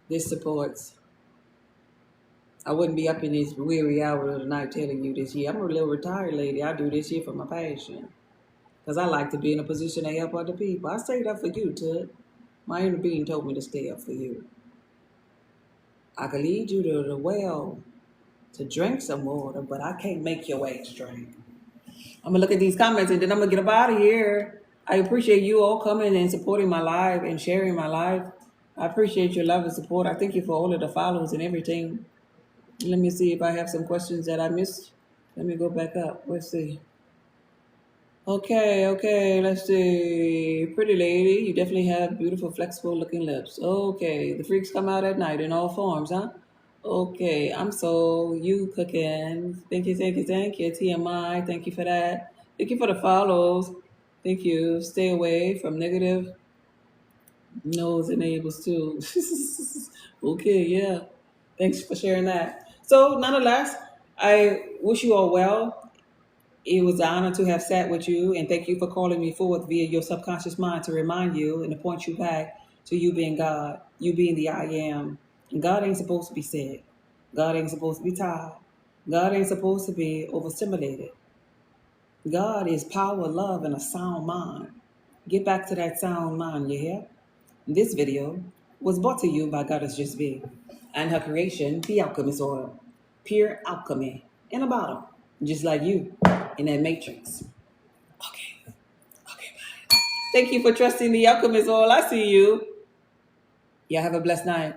This supports. I wouldn't be up in these weary hours of the night telling you this here. I'm a little retired lady. I do this here for my passion. Because I like to be in a position to help other people. I stayed up for you, Tut. My inner being told me to stay up for you. I could lead you to the well to drink some water, but I can't make your ass drink. I'm going to look at these comments and then I'm going to get up out of here. I appreciate you all coming and supporting my live and sharing my life. I appreciate your love and support. I thank you for all of the follows and everything. Let me see if I have some questions that I missed. Let me go back up. Let's see. Okay, let's see. Pretty lady, you definitely have beautiful, flexible looking lips. Okay, the freaks come out at night in all forms, huh? Okay, I'm so you cooking. Thank you. TMI, thank you for that. Thank you for the follows. Thank you. Stay away from negative nose enables too. Okay, yeah. Thanks for sharing that. So, nonetheless, I wish you all well. It was an honor to have sat with you, and thank you for calling me forth via your subconscious mind to remind you and to point you back to you being God, you being the I am. And God ain't supposed to be sick. God ain't supposed to be tired. God ain't supposed to be overstimulated. God is power, love, and a sound mind. Get back to that sound mind, you hear? This video was brought to you by Goddess Just Be and her creation, the Alchemist Oil. Pure alchemy in a bottle, just like you in that matrix. Okay, bye. Thank you for trusting the Alchemist Oil. I see you. Y'all have a blessed night.